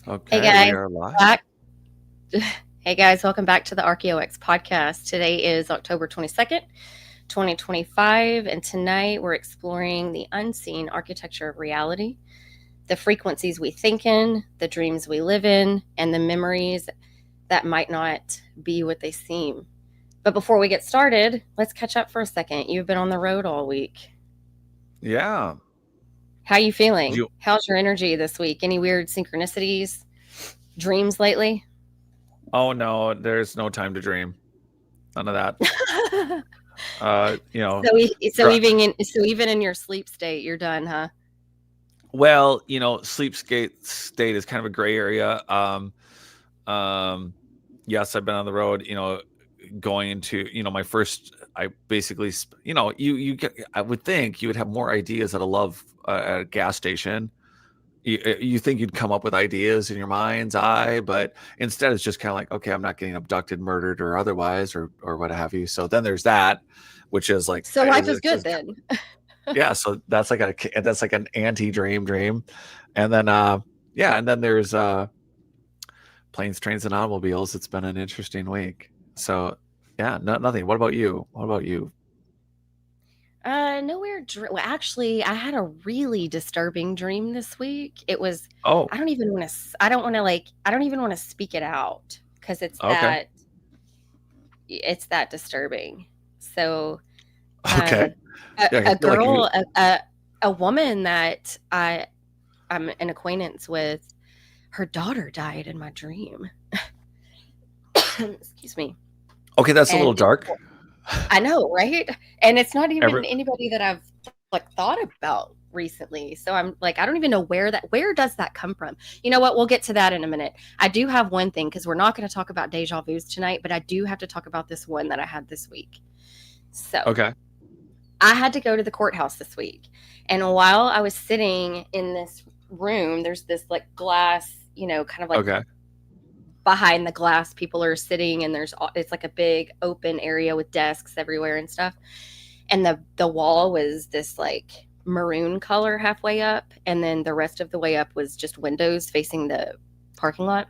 Hey Okay, we guys, are live. back. Hey guys, welcome back to the ArchaeoX podcast. Today is October 22nd, 2025, and tonight we're exploring the unseen architecture of reality, the frequencies we think in, the dreams we live in, and the memories that might not be what they seem. But before we get started, let's catch up for a second. You've been on the road all week. Yeah. How you feeling? You, How's your energy this week? Any weird synchronicities, dreams lately? oh no, there's no time to dream. None of that. You know, So dri- even in your sleep state, you're done, huh? well, sleep state is kind of a gray area. Um, yes, I've been on the road, going into, my first, I basically, you get, I would think you would have more ideas at a gas station. You think you'd come up with ideas in your mind's eye, but instead it's just kind of like, okay, I'm not getting abducted, murdered, or otherwise, or what have you. So then there's that, which is like, So life is good then. yeah. So that's like an anti dream, and then yeah, and then there's planes, trains, and automobiles. It's been an interesting week. So yeah, nothing. What about you? What about you? Nowhere. Well, actually, I had a really disturbing dream this week. It was. Oh, I don't even want to. I don't want to like. I don't even want to speak it out because it's okay, that. It's that disturbing. So, okay, um, yeah. I a feel like if you, girl, a woman that I'm an acquaintance with, her daughter died in my dream. Excuse me. okay, that's a And little dark. I know, right? And it's not Every even anybody that I've like thought about recently. So I'm like, I don't even know where does that come from? You know what? We'll get to that in a minute. I do have one thing because we're not going to talk about deja vus tonight, but I do have to talk about this one that I had this week. So okay, I had to go to the courthouse this week. And while I was sitting in this room, there's this like glass, kind of like okay. behind the glass people are sitting, and it's like a big open area with desks everywhere and stuff, and the wall was this like maroon color halfway up, and then the rest of the way up was just windows facing the parking lot.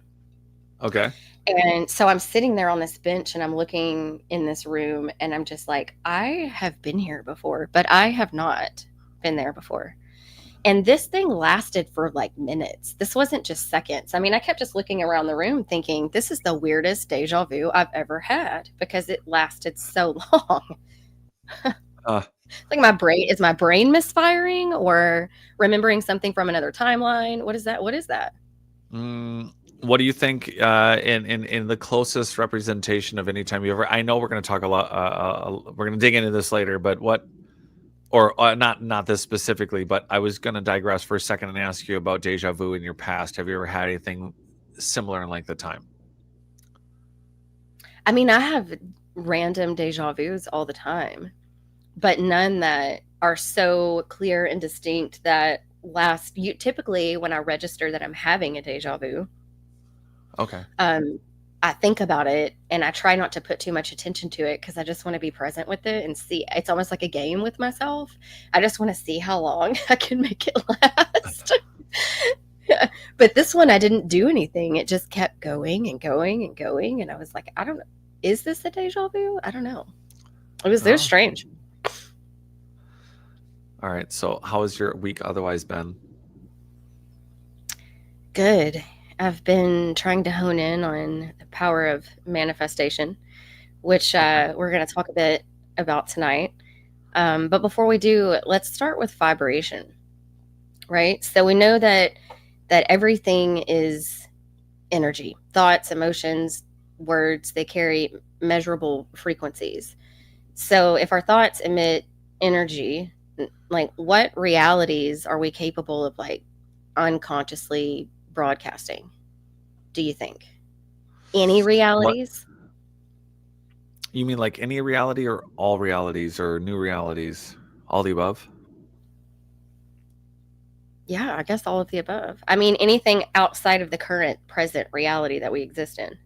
Okay. And so I'm sitting there on this bench and I'm looking in this room and I'm just like, I have been here before, but I have not been there before. And this thing lasted for like minutes. This wasn't just seconds. I mean, I kept just looking around the room thinking, this is the weirdest deja vu I've ever had because it lasted so long. Uh, Like is my brain misfiring or remembering something from another timeline? What is that? What is that? what do you think in the closest representation of any time you ever? I know we're going to talk a lot. We're going to dig into this later, but what? Or not this specifically, but I was going to digress for a second and ask you about deja vu in your past. Have you ever had anything similar in length of time? I mean, I have random deja vus all the time, but none that are so clear and distinct that last you typically when I register that I'm having a deja vu, Okay. um, I think about it and I try not to put too much attention to it because I just want to be present with it and see. It's almost like a game with myself. I just want to see how long I can make it last. But this one, I didn't do anything. It just kept going and going and going. And I was like, I don't know. Is this a deja vu? I don't know. They're Oh, strange. all right. So, how has your week otherwise been? Good. I've been trying to hone in on the power of manifestation, which Okay. we're going to talk a bit about tonight. But before we do, let's start with vibration, right? So we know that everything is energy, thoughts, emotions, words. They carry measurable frequencies. So if our thoughts emit energy, like what realities are we capable of like unconsciously broadcasting? Do you think any What realities? you mean, like any reality or all realities or new realities? All the above? Yeah, I guess all of the above. I mean, anything outside of the current present reality that we exist in.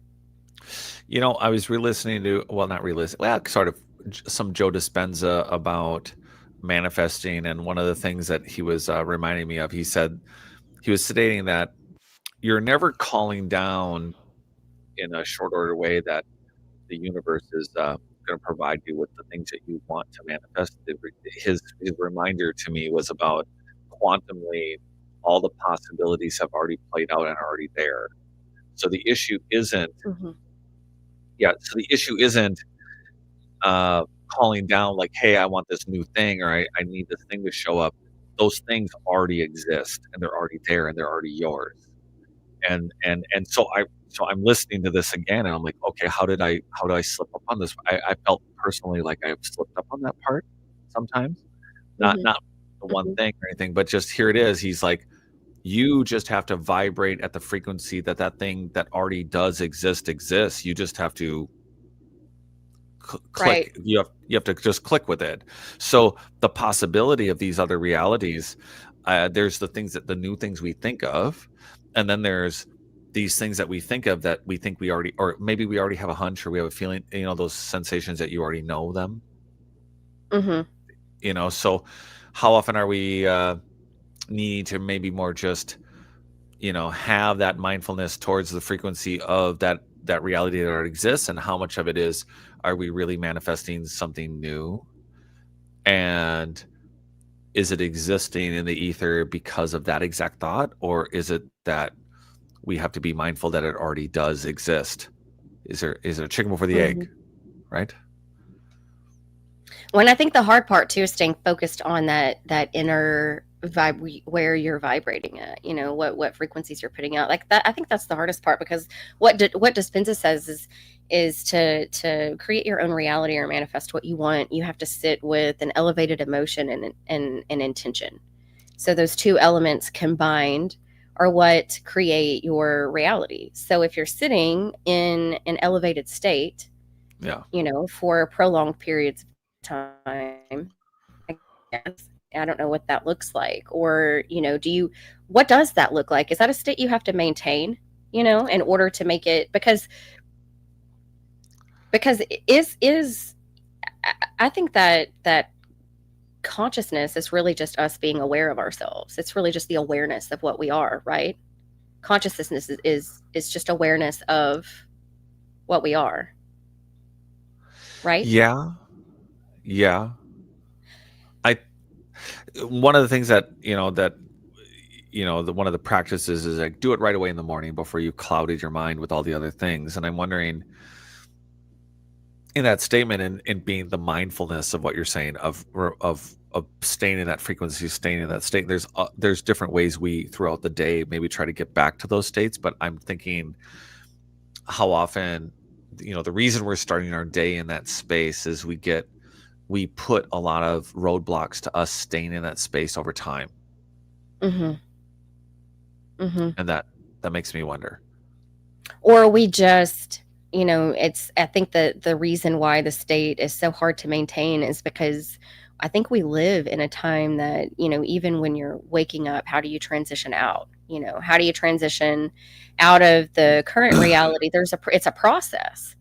I was re-listening to, well, not re-listening, well, sort of some Joe Dispenza about manifesting, and one of the things that he was reminding me of, he said he was stating that you're never calling down in a short order way that the universe is going to provide you with the things that you want to manifest. His reminder to me was about quantumly, all the possibilities have already played out and are already there. So the issue isn't, Mhm. yeah. So the issue isn't calling down like, hey, I want this new thing, or I need this thing to show up. Those things already exist and they're already there and they're already yours. And so I'm listening to this again and I'm like, okay, how do I slip up on this? I felt personally like I've slipped up on that part sometimes. Mhm. Not the one Mhm. thing or anything, but just here it is. He's like, you just have to vibrate at the frequency that thing that already does exist exists. You just have to Right. click. You have to just click with it. So the possibility of these other realities, there's the new things we think of, and then there's these things that we think of that we think we already, or maybe we already have a hunch or we have a feeling, those sensations that you already know them, Mhm. so how often are we need to maybe more just have that mindfulness towards the frequency of that reality that already exists, and how much of it is, are we really manifesting something new, and is it existing in the ether because of that exact thought, or is it that we have to be mindful that it already does exist? Is there a chicken before the egg, Mhm. right? When I think the hard part too is staying focused on that inner vibe where you're vibrating at. What frequencies you're putting out. Like that, I think that's the hardest part because what Dispenza says is to create your own reality or manifest what you want. You have to sit with an elevated emotion and an intention. So those two elements combined are what create your reality. So if you're sitting in an elevated state, Yeah. for prolonged periods of time, I guess. I don't know what that looks like. Or, what does that look like? Is that a state you have to maintain, in order to make it, because is I think that consciousness is really just us being aware of ourselves. It's really just the awareness of what we are, right? Consciousness is just awareness of what we are, right? Yeah. Yeah. I One of the things that one of the practices is like, do it right away in the morning before you clouded your mind with all the other things. And I'm wondering, in that statement, and being the mindfulness of what you're saying, of staying in that frequency, staying in that state, there's different ways we throughout the day maybe try to get back to those states. But I'm thinking, how often, the reason we're starting our day in that space is we put a lot of roadblocks to us staying in that space over time. Mm-hmm. Mm-hmm. And that makes me wonder. Or we just, I think the reason why the state is so hard to maintain is because I think we live in a time that, even when you're waking up, how do you transition out? How do you transition out of the current reality? It's a process.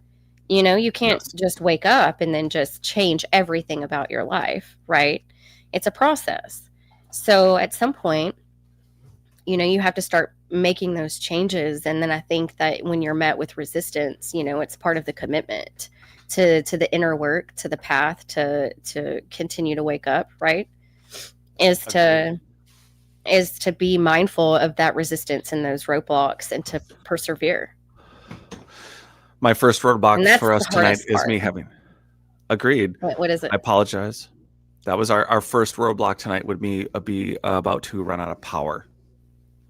You can't Yes. just wake up and then just change everything about your life, right? It's a process. So at some point, you have to start making those changes. And then I think that when you're met with resistance, it's part of the commitment to the inner work, to the path, to continue to wake up, right? Is Agreed. to is to be mindful of that resistance and those roadblocks and to persevere. My first roadblock And that's for the us tonight hardest is part. me having agreed. What is I it? apologize. That was our first roadblock tonight, would be about to run out of power.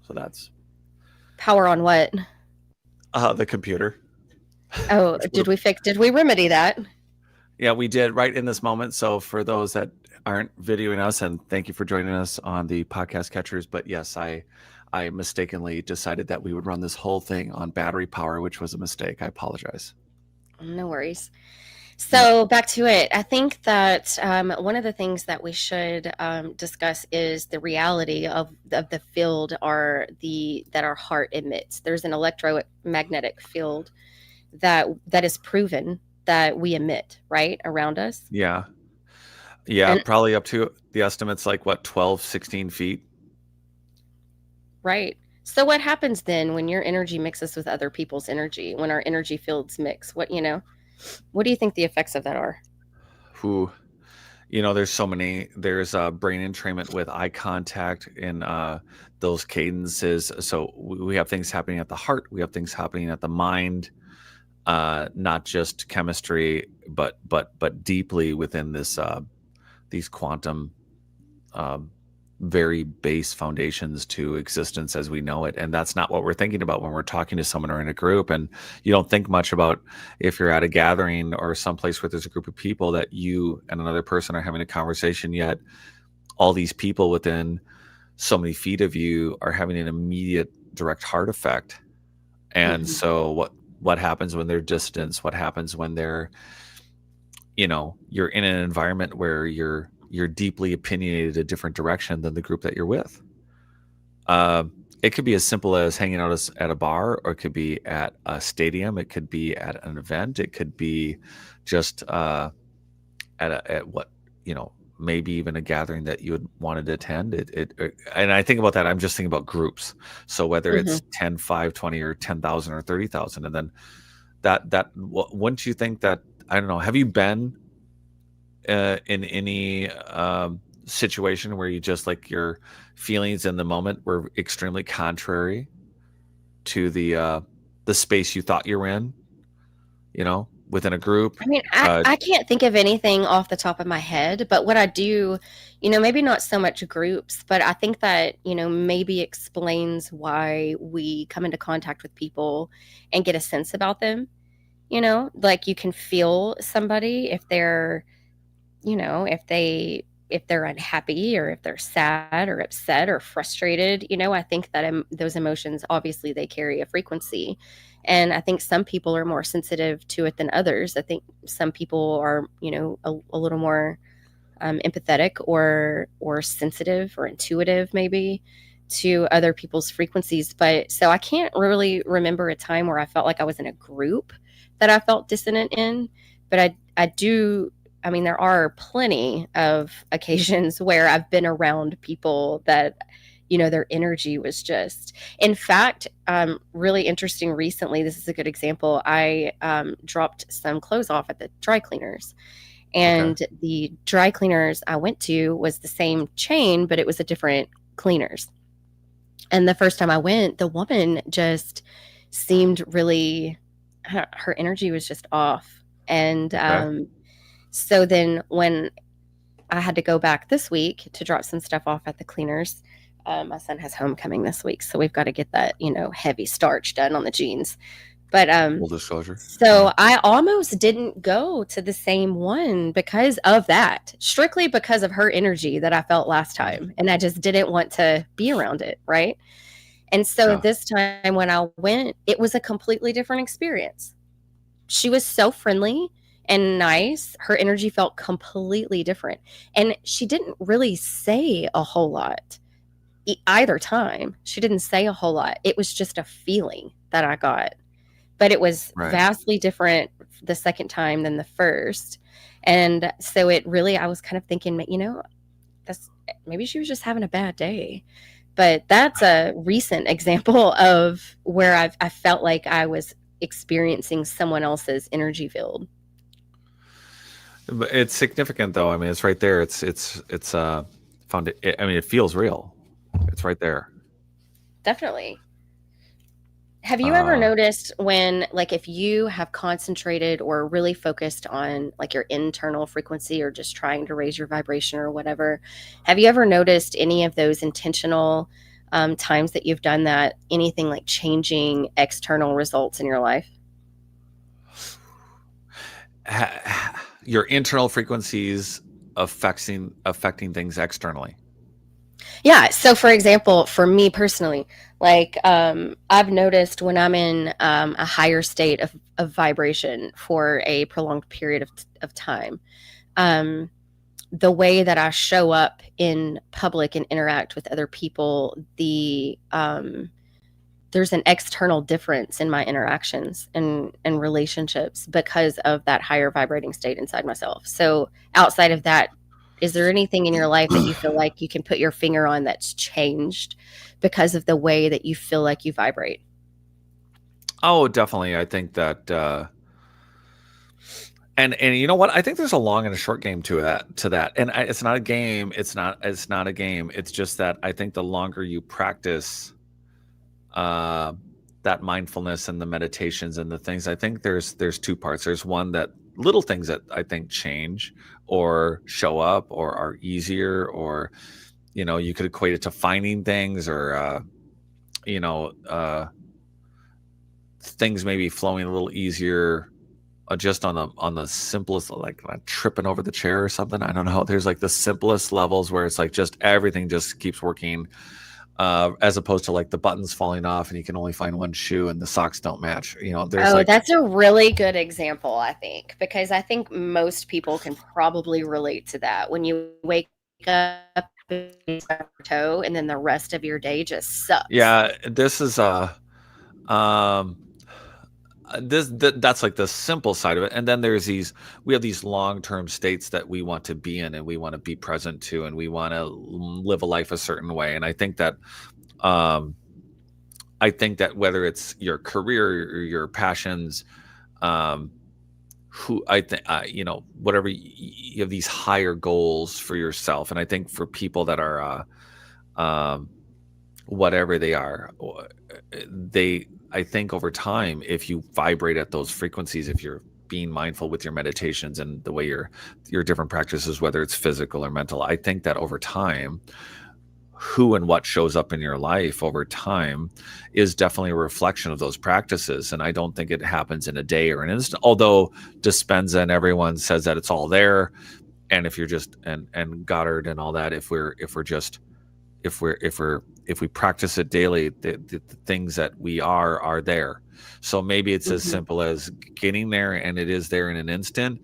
So that's Power on what? the computer. Oh, Which would have, did we remedy that? yeah, we did right in this moment. So for those that aren't videoing us, and thank you for joining us on the podcast catchers. But yes, I mistakenly decided that we would run this whole thing on battery power, which was a mistake. I apologize. No worries. Yeah. So back to it. I think that one of the things that we should discuss is the reality of the field that our heart emits. There's an electromagnetic field that is proven that we emit right around us. Yeah. Yeah. And Probably up to the estimates like what, 12, 16 feet. right. So what happens then when your energy mixes with other people's energy, when our energy fields mix? What do you think the effects of that are? Who, there's so many. There's brain entrainment with eye contact and those cadences. So we have things happening at the heart. We have things happening at the mind. Not just chemistry, but deeply within this these quantum very base foundations to existence as we know it. And that's not what we're thinking about when we're talking to someone or in a group. And you don't think much about if you're at a gathering or someplace where there's a group of people that you and another person are having a conversation, yet all these people within so many feet of you are having an immediate direct heart effect. And Mhm. so what happens when they're distance? What happens when they're, you're in an environment where you're deeply opinionated a different direction than the group that you're with. It could be as simple as hanging out at a bar, or it could be at a stadium. It could be at an event. It could be just at what, maybe even a gathering that you would wanted to attend. And I think about that. I'm just thinking about groups. So whether Mhm. it's 10, 5, 20, or 10,000 or 30,000, and then wouldn't you think that, I don't know, have you been in any situation where you just like your feelings in the moment were extremely contrary to the space you thought you were in, within a group? I mean, I, Uh, I can't think of anything off the top of my head, but what I do, maybe not so much groups, but I think that, maybe explains why we come into contact with people and get a sense about them. Like you can feel somebody if they're, if they're unhappy or if they're sad or upset or frustrated. I think that those emotions, obviously they carry a frequency, and I think some people are more sensitive to it than others. I think some people are, a little more empathetic or sensitive or intuitive maybe to other people's frequencies. But so I can't really remember a time where I felt like I was in a group that I felt dissonant in, but I do. I mean, there are plenty of occasions where I've been around people that, their energy was just, in fact, really interesting recently. This is a good example. I dropped some clothes off at the dry cleaners, okay. and the dry cleaners I went to was the same chain, but it was a different cleaners. And the first time I went, the woman just seemed really, her energy was just off. And Okay. so then when I had to go back this week to drop some stuff off at the cleaners, my son has homecoming this week. So we've got to get that, heavy starch done on the jeans. But Full disclosure. Yeah. so I almost didn't go to the same one because of that, strictly because of her energy that I felt last time. And I just didn't want to be around it. Right. And so Yeah. this time when I went, it was a completely different experience. She was so friendly and nice. Her energy felt completely different. And she didn't really say a whole lot either time. She didn't say a whole lot. It was just a feeling that I got, but it was Right. vastly different the second time than the first. And so it really, I was kind of thinking, that's, maybe she was just having a bad day. But that's a recent example of where I felt like I was experiencing someone else's energy field. But it's significant though. I mean, it's right there. It's found it. I mean, it feels real. It's right there. Definitely. Have you ever Uh, noticed when, like, if you have concentrated or really focused on like your internal frequency or just trying to raise your vibration or whatever, have you ever noticed any of those intentional times that you've done that, anything like changing external results in your life? your internal frequencies affecting things externally. Yeah. So, for example, for me personally, like I've noticed when I'm in a higher state of vibration for a prolonged period of time, um, the way that I show up in public and interact with other people, there's an external difference in my interactions and relationships because of that higher vibrating state inside myself. So outside of that, Is there anything in your life that you feel like you can put your finger on that's changed because of the way that you feel like you vibrate? Oh, definitely. I think that and you know what? I think there's a long and a short game to that. And it's not a game. It's not a game. It's just that I think the longer you practice uh that mindfulness and the meditations and the things, I think there's two parts. There's one that little things that I think change or show up or are easier, or you could equate it to finding things, or you know uh things maybe flowing a little easier, just on the simplest, like tripping over the chair or something. I don't know. There's like the simplest levels where it's like just everything just keeps working, as opposed to like the buttons falling off and you can only find one shoe and the socks don't match. There's Oh, like, that's a really good example, I think, because I think most people can probably relate to that. When you wake up and you stub your toe, and then the rest of your day just sucks. yeah, this is um that's like the simple side of it. And then we have these long-term states that we want to be in and we want to be present to, and we want to live a life a certain way. And um I think that whether it's your career or your passions, um who I think, whatever, you have these higher goals for yourself. And I think for people that are um whatever they are, they I think over time, if you vibrate at those frequencies, if you're being mindful with your meditations and the way your different practices, whether it's physical or mental, I think that over time, who and what shows up in your life over time is definitely a reflection of those practices. And I don't think it happens in a day or an instant, although Dispenza and everyone says that it's all there. And if you're just, and Goddard and all that, if we practice it daily, the things that we are there. So maybe it's as Mhm. simple as getting there, and it is there in an instant.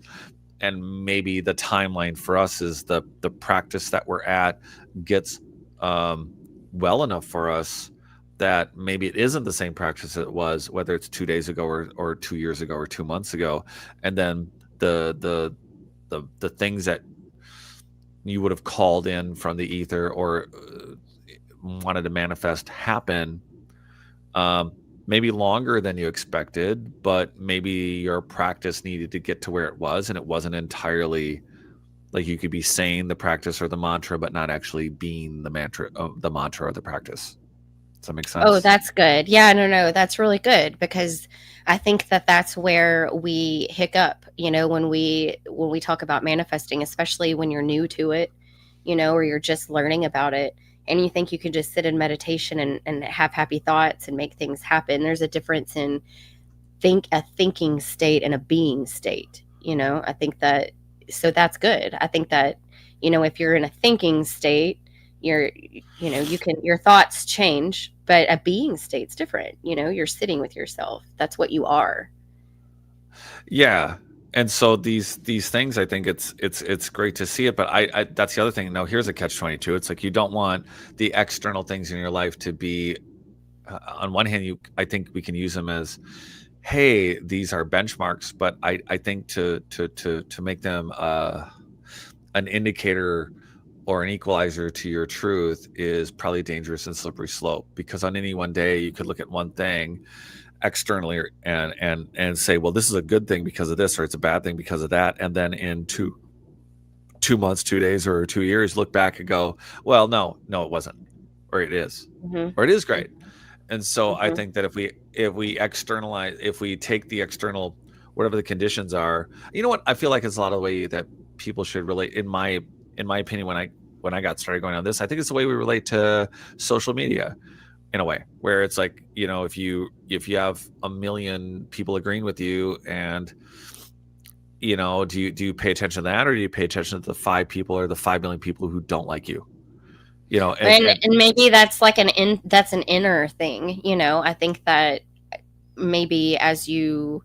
And maybe the timeline for us is the practice that we're at gets well enough for us that maybe it isn't the same practice it was, whether it's 2 days ago or 2 years ago or 2 months ago. And then the things that you would have called in from the ether or wanted to manifest happen, maybe longer than you expected, but maybe your practice needed to get to where it was, and it wasn't entirely like you could be saying the practice or the mantra but not actually being the mantra or the practice. Does that make Oh, sense? that's good. Yeah, no, that's really good because I think that that's where we hiccup, when we talk about manifesting, especially when you're new to it, or you're just learning about it and you think you can just sit in meditation and have happy thoughts and make things happen. There's a difference in a thinking state and a being state. I think that, so that's good. I think that, if you're in a thinking state, you're, your thoughts change, but a being state's different. You're sitting with yourself. That's what you are. Yeah. And so these things, I think it's great to see it, but I that's the other thing. Now here's a catch-22. It's like you don't want the external things in your life to be, on one hand, I think we can use them as, hey, these are benchmarks, but I think to make them an indicator or an equalizer to your truth is probably dangerous and slippery slope, because on any one day you could look at one thing externally and say, well, this is a good thing because of this, or it's a bad thing because of that, and then in two months, 2 days, or 2 years, look back and go, well, no, it wasn't, or it is, Hmm. or it is great. And so I Hmm. think that if we take the external, whatever the conditions are, I feel like it's a lot of the way that people should relate, in my opinion, when I got started going on this, I think it's the way we relate to social media, in a way where it's like, if you have a million people agreeing with you, and do you pay attention to that, or do you pay attention to the 5 people or the 5 million people who don't like you? and, And and and maybe that's like that's an inner thing. I think that maybe as you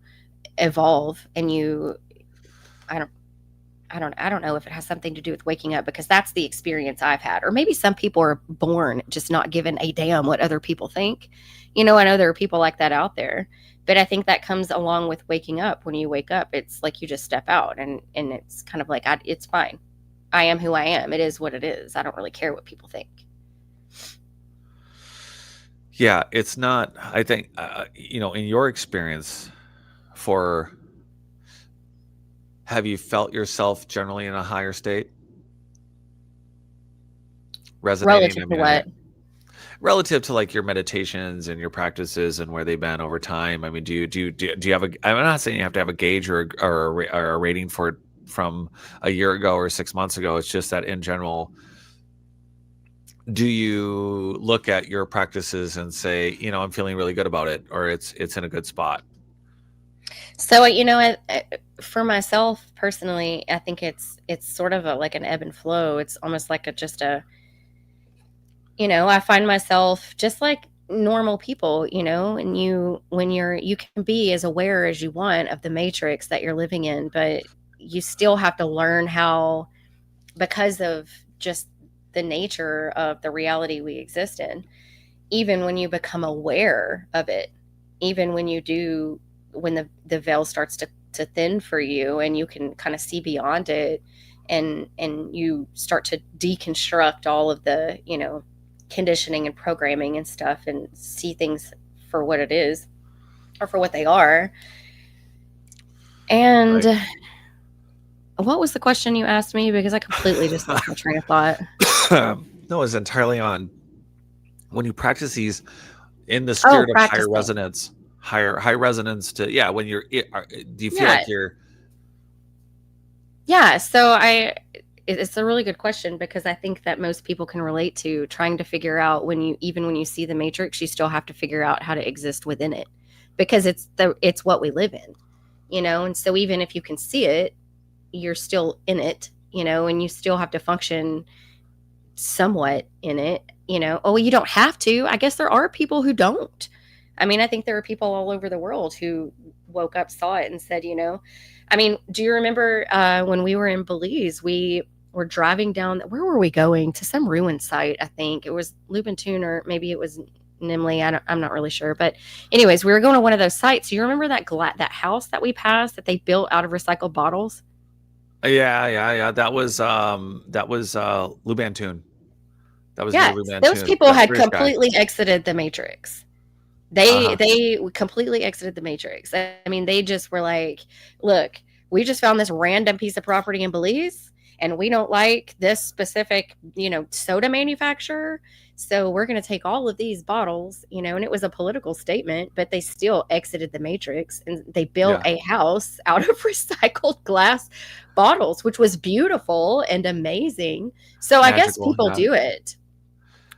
evolve and I don't I don't know if it has something to do with waking up, because that's the experience I've had. Or maybe some people are born just not giving a damn what other people think. I know there are people like that out there, but I think that comes along with waking up. When you wake up, it's like you just step out and it's kind of like it's fine. I am who I am. It is what it is. I don't really care what people think. Yeah, it's not. I think in your experience, for have you felt yourself generally in a higher state, resonating? Relative I to mean, what? relative to like your meditations and your practices and where they've been over time. I mean, do you have a? I'm not saying you have to have a gauge or a rating for it from a year ago or 6 months ago. It's just that in general, do you look at your practices and say, I'm feeling really good about it, or it's in a good spot? So, for myself personally, I think it's sort of like an ebb and flow. It's almost like just a, I find myself just like normal people, and you can be as aware as you want of the matrix that you're living in, but you still have to learn how, because of just the nature of the reality we exist in, even when you become aware of it, even when the veil starts to thin for you and you can kind of see beyond it, and you start to deconstruct all of the, conditioning and programming and stuff, and see things for what it is or for what they are. And Right. what was the question you asked me? Because I completely just lost my train of thought. No, it's entirely on when you practice these in the Oh, spirit of higher practicing. resonance, high resonance to, yeah, when you're, do you feel Yeah. like you're, Yeah. It's a really good question, because I think that most people can relate to trying to figure out, even when you see the matrix, you still have to figure out how to exist within it, because it's what we live in, and so even if you can see it, you're still in it, and you still have to function somewhat in it, Oh, you don't have to. I guess there are people who don't. I mean, I think there are people all over the world who woke up, saw it, and said, I mean, do you remember when we were in Belize? We were driving down. Where were we going? To some ruin site, I think. It was Lubentune, or maybe it was Nimley. I'm not really sure. But anyways, we were going to one of those sites. Do you remember that house that we passed that they built out of recycled bottles? yeah, that was Lubantune. That was near Yes, those Lubantune, people that had British guy. completely exited the matrix. They Uh-huh. they completely exited the matrix. I mean, they just were like, "Look, we just found this random piece of property in Belize, and we don't like this specific, soda manufacturer. So we're going to take all of these bottles, and it was a political statement, but they still exited the matrix, and they built Yeah. a house out of recycled glass bottles, which was beautiful and amazing. So I guess Magical. people Yeah. do it.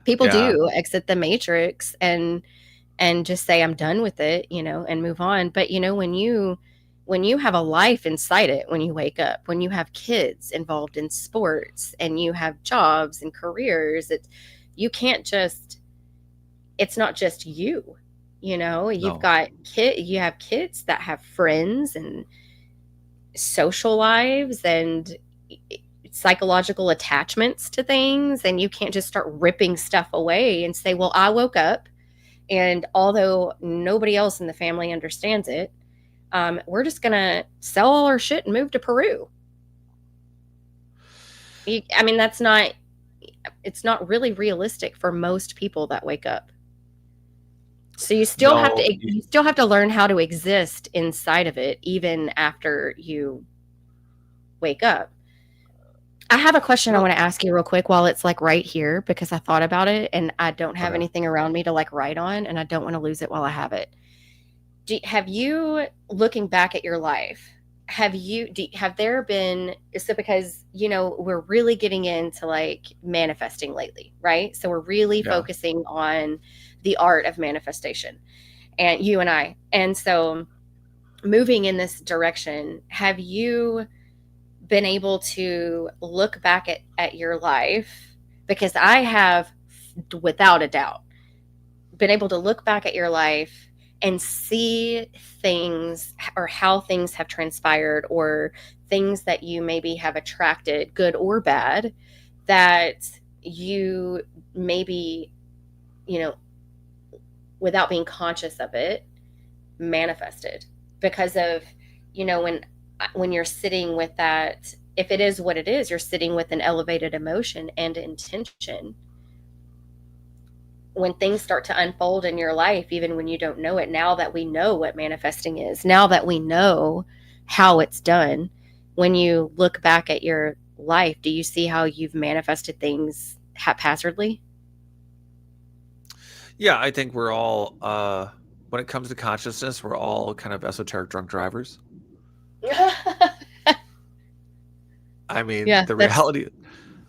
People Yeah. do exit the matrix and just say I'm done with it, and move on. But when you have a life inside it, when you wake up, when you have kids involved in sports, and you have jobs and careers, you can't just it's not just you. You've No. got you have kids that have friends and social lives and psychological attachments to things, and you can't just start ripping stuff away and say, well, I woke up, and although nobody else in the family understands it, we're just going to sell all our shit and move to Peru. I mean, it's not really realistic for most people that wake up. So No. you still have to learn how to exist inside of it, even after you wake up. I have a question I No. want to ask you real quick while it's like right here, because I thought about it and I don't have Okay. anything around me to like write on, and I don't want to lose it while I have it. Have you, looking back at your life, have there been, so because we're really getting into like manifesting lately, right? So we're really Yeah. focusing on the art of manifestation, and you and I, and so moving in this direction, have you been able to look back at your life? Because I have, without a doubt, been able to look back at your life and see things, or how things have transpired, or things that you maybe have attracted, good or bad, that you maybe, you know, without being conscious of it, manifested because of, when you're sitting with that if it is what it is, you're sitting with an elevated emotion and intention. When things start to unfold in your life, even when you don't know it, now that we know what manifesting is, now that we know how it's done, when you look back at your life, do you see how you've manifested things haphazardly? Yeah, I think we're all, when it comes to consciousness, we're all kind of esoteric drunk drivers. I mean, Yeah, the that's reality,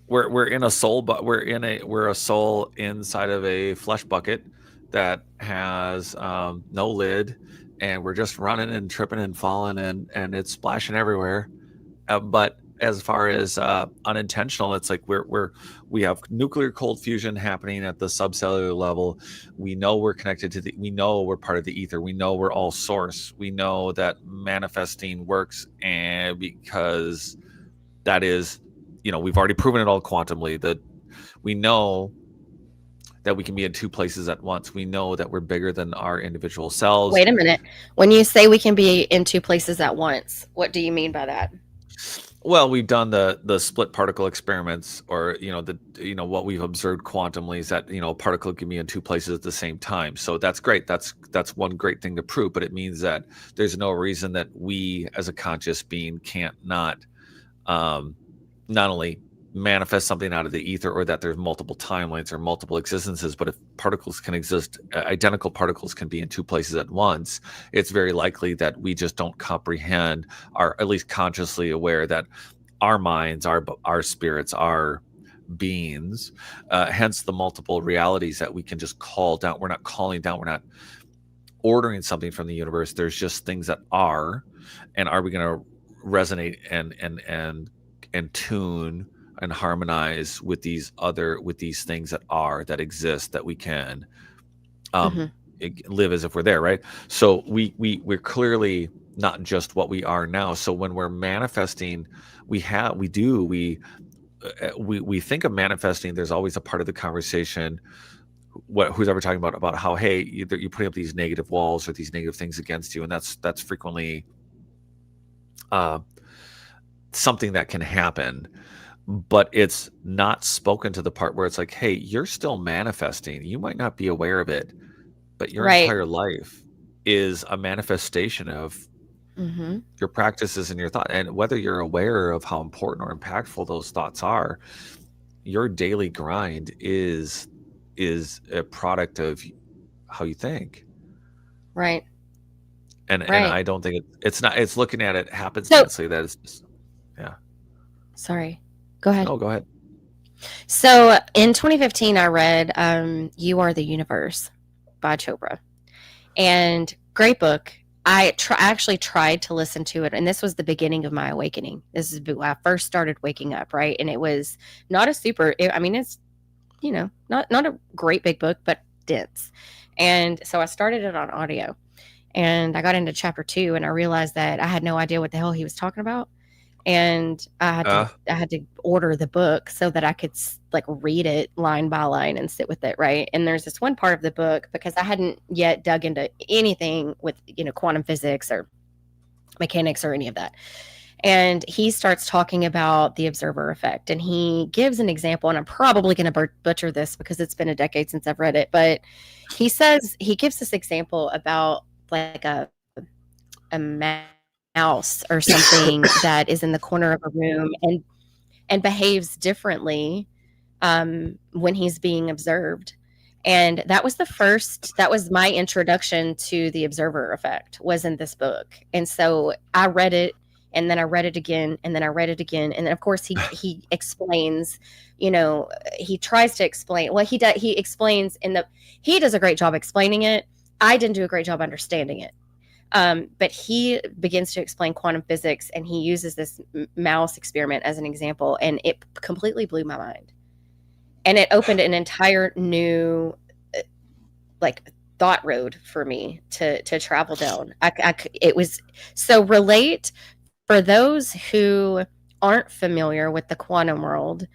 we're in a soul, but we're a soul inside of a flesh bucket that has no lid, and we're just running and tripping and falling, and it's splashing everywhere. But as far as unintentional, it's like we have nuclear cold fusion happening at the subcellular level. We know we're connected to we know we're part of the ether. We know we're all source. We know that manifesting works, and because that is, we've already proven it all quantumly, that we know that we can be in two places at once. We know that we're bigger than our individual selves. Wait a minute. When you say we can be in two places at once, what do you mean by that? Well, we've done the split particle experiments, or what we've observed quantumly is that a particle can be in two places at the same time. So that's great. That's one great thing to prove. But it means that there's no reason that we, as a conscious being, can't not only manifest something out of the ether, or that there's multiple timelines or multiple existences. But if particles can exist, identical particles can be in two places at once, it's very likely that we just don't comprehend, are at least consciously aware that our minds, our spirits, our beings, hence the multiple realities that we can just call down. We're not calling down, we're not ordering something from the universe. There's just things that are. And are we going to resonate and tune and harmonize with these things that exist, that we can live as if we're there, right? So we're clearly not just what we are now. So when we're manifesting, we think of manifesting, there's always a part of the conversation, who's ever talking about how, hey, you're putting up these negative walls or these negative things against you, and that's frequently something that can happen. But it's not spoken to the part where it's like, hey, you're still manifesting. You might not be aware of it, but your Right. entire life is a manifestation of your practices and your thought. And whether you're aware of how important or impactful those thoughts are, your daily grind is a product of how you think. Right. And I don't think it's looking at it happenstancely that it's just, yeah. Sorry. Go ahead. No, go ahead. So in 2015, I read You Are the Universe by Chopra. And great book. I actually tried to listen to it, and this was the beginning of my awakening. This is when I first started waking up, right? And it was not a super, it's, not a great big book, but dense. And so I started it on audio. And I got into chapter 2, and I realized that I had no idea what the hell he was talking about. And I had to order the book so that I could read it line by line and sit with it, right? And there's this one part of the book, because I hadn't yet dug into anything with quantum physics or mechanics or any of that. And he starts talking about the observer effect, and he gives an example, and I'm probably going to butcher this because it's been a decade since I've read it, but he gives this example about like a mouse or something that is in the corner of a room and behaves differently when he's being observed. And that was my introduction to the observer effect, was in this book. And so I read it, and then I read it again, and then I read it again. And then of course he explains, he tries to explain, well, he explains he does a great job explaining it. I didn't do a great job understanding it. But he begins to explain quantum physics, and he uses this mouse experiment as an example, and it completely blew my mind. And it opened an entire new thought road for me to travel down. It was so relate for those who aren't familiar with the quantum world.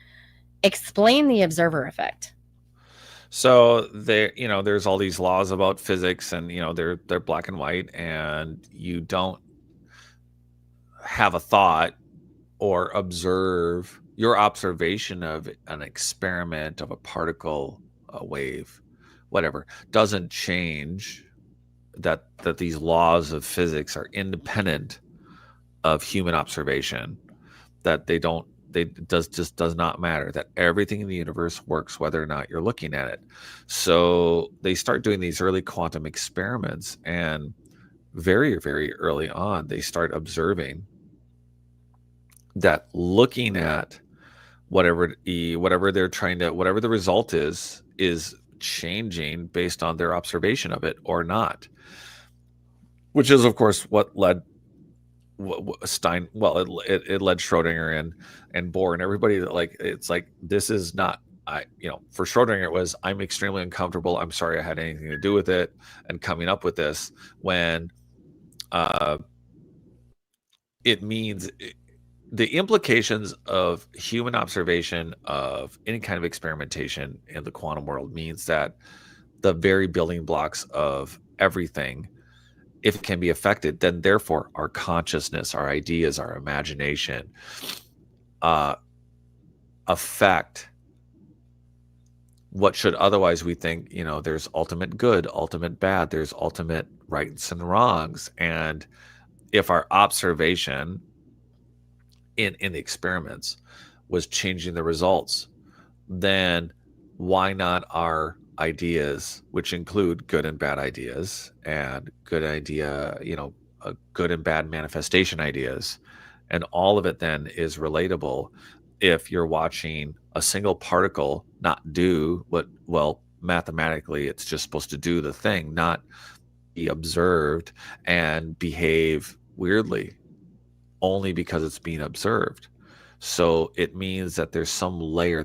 Explain the observer effect. So there's all these laws about physics, and they're black and white, and you don't have a thought or observe your observation of an experiment, of a particle, a wave, whatever, doesn't change that these laws of physics are independent of human observation, that they does not matter, that everything in the universe works whether or not you're looking at it. So they start doing these early quantum experiments, and very, very early on, they start observing that looking at whatever they're trying to, whatever the result is changing based on their observation of it or not, which is of course what led Stein, well, it led Schrodinger and Bohr and everybody, that like, it's like, this is not, for Schrodinger it was, I'm extremely uncomfortable, I'm sorry I had anything to do with it, and coming up with this, when it means the implications of human observation of any kind of experimentation in the quantum world means that the very building blocks of everything, if it can be affected, then therefore our consciousness, our ideas, our imagination affect what should otherwise we think, there's ultimate good, ultimate bad, there's ultimate rights and wrongs. And if our observation in the experiments was changing the results, then why not our ideas, which include good and bad ideas, and good idea, good and bad manifestation ideas, and all of it then is relatable. If you're watching a single particle not do what, well, mathematically it's just supposed to do the thing, not be observed and behave weirdly only because it's being observed. So it means that there's some layer,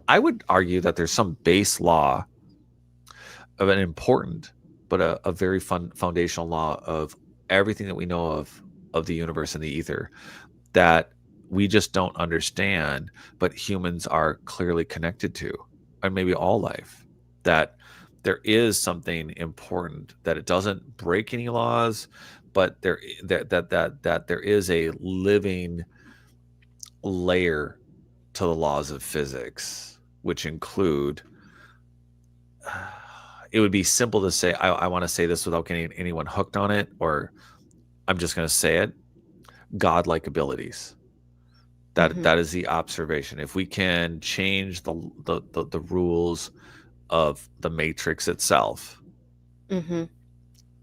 I would argue that there's some base law of an important, but a very foundational law of everything that we know of the universe and the ether, that we just don't understand, but humans are clearly connected to, and maybe all life, that there is something important, that it doesn't break any laws, but there is a living layer to the laws of physics, which include, it would be simple to say, I want to say this without getting anyone hooked on it, or I'm just going to say it, godlike abilities. That is the observation. If we can change the rules of the matrix itself,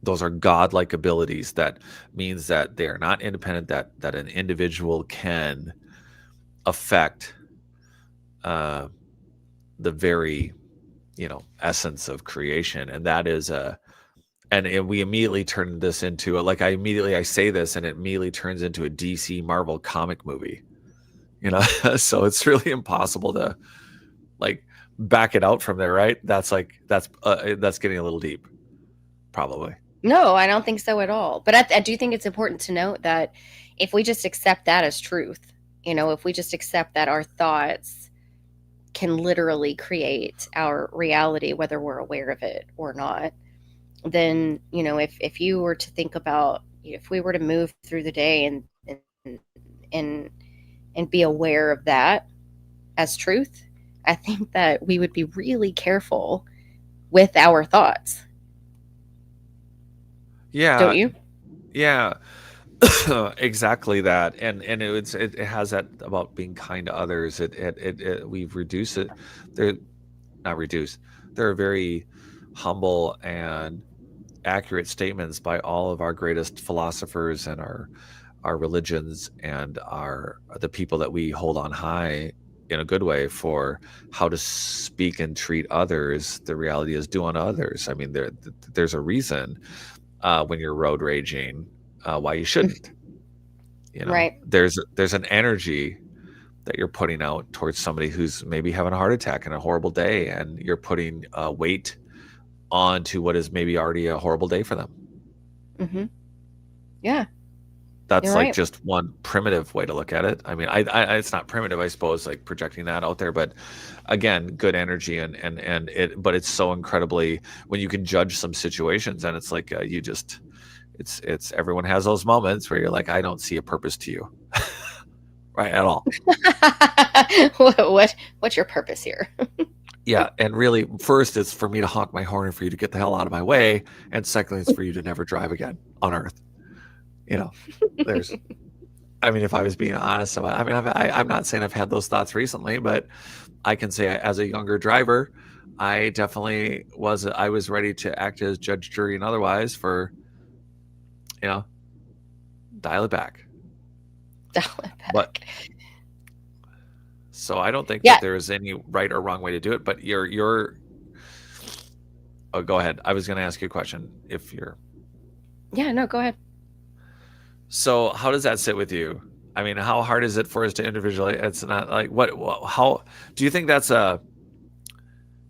those are godlike abilities. That means that they are not independent, that an individual can affect the very, essence of creation. And that is and we immediately turn this into I say this and it immediately turns into a DC Marvel comic movie, so it's really impossible to back it out from there, right? That's getting a little deep, probably. No, I don't think so at all. But I do think it's important to note that if we just accept that as truth, if we just accept that our thoughts can literally create our reality, whether we're aware of it or not, then, if you were to think about, if we were to move through the day and be aware of that as truth, I think that we would be really careful with our thoughts. Yeah. Don't you? Yeah. Exactly that. And it has that about being kind to others. We've reduced it. They're not reduced. There are very humble and accurate statements by all of our greatest philosophers and our religions and the people that we hold on high in a good way for how to speak and treat others. The reality is do unto others. I mean, there's a reason when you're road raging why you shouldn't. Right. There's an energy that you're putting out towards somebody who's maybe having a heart attack and a horrible day, and you're putting weight onto what is maybe already a horrible day for them. Yeah. That's You're like right. just one primitive way to look at it. I mean, I it's not primitive, I suppose, like projecting that out there, but again, good energy and it, but it's so incredibly, when you can judge some situations, and it's like it's everyone has those moments where you're like, I don't see a purpose to you. right, at all. What's your purpose here? Yeah, and really, first it's for me to honk my horn and for you to get the hell out of my way, and secondly, it's for you to never drive again on Earth. You know, there's. I mean, if I was being honest about, I mean, I'm not saying I've had those thoughts recently, but I can say as a younger driver, I definitely was. I was ready to act as judge, jury, and otherwise for, dial it back. Dial it back. But so I don't think Yeah. that there is any right or wrong way to do it. But you're. Oh, go ahead. I was going to ask you a question. If you're. Yeah. No. Go ahead. So how does that sit with you? I mean, how hard is it for us to individually? It's not like how do you think that's a?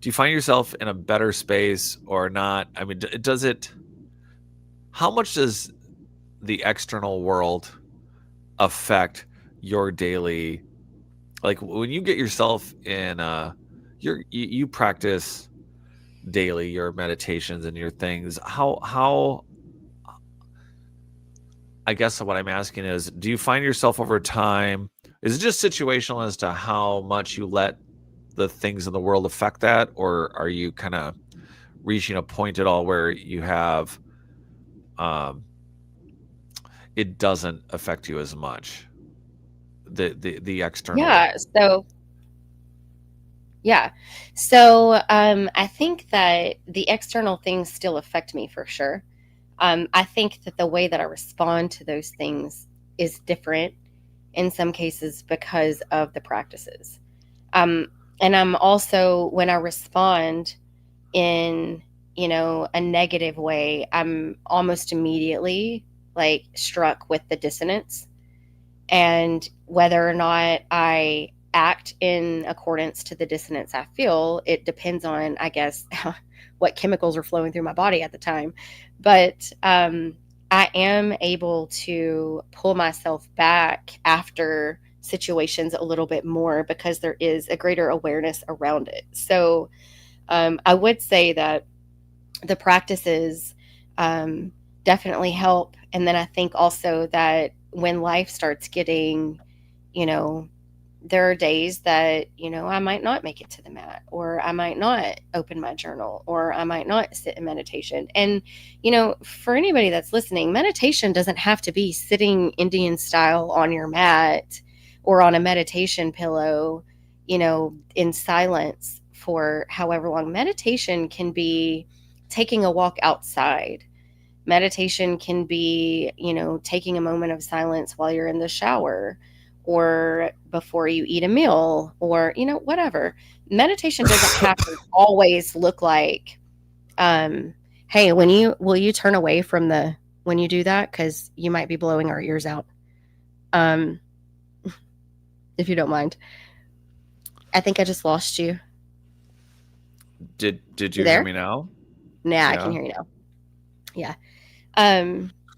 Do you find yourself in a better space or not? I mean, does it? How much does the external world affect your daily? Like when you get yourself in, you practice daily your meditations and your things. How? I guess what I'm asking is, do you find yourself over time? Is it just situational as to how much you let the things in the world affect that, or are you kind of reaching a point at all where you have it doesn't affect you as much, the external world? So I think that the external things still affect me for sure. I think that the way that I respond to those things is different in some cases because of the practices. And I'm also, when I respond in, a negative way, I'm almost immediately like struck with the dissonance. And whether or not I act in accordance to the dissonance I feel, it depends on, I guess, what chemicals are flowing through my body at the time. But I am able to pull myself back after situations a little bit more because there is a greater awareness around it. So I would say that the practices definitely help. And then I think also that when life starts getting, there are days that, I might not make it to the mat, or I might not open my journal, or I might not sit in meditation. And, for anybody that's listening, meditation doesn't have to be sitting Indian style on your mat or on a meditation pillow, in silence for however long. Meditation can be taking a walk outside. Meditation can be, taking a moment of silence while you're in the shower or before you eat a meal or, whatever. Meditation doesn't have to always look like, hey, will you turn away from when you do that? Cause you might be blowing our ears out. If you don't mind. I think I just lost you. Did you hear me now? Nah, yeah. I can hear you now. Yeah.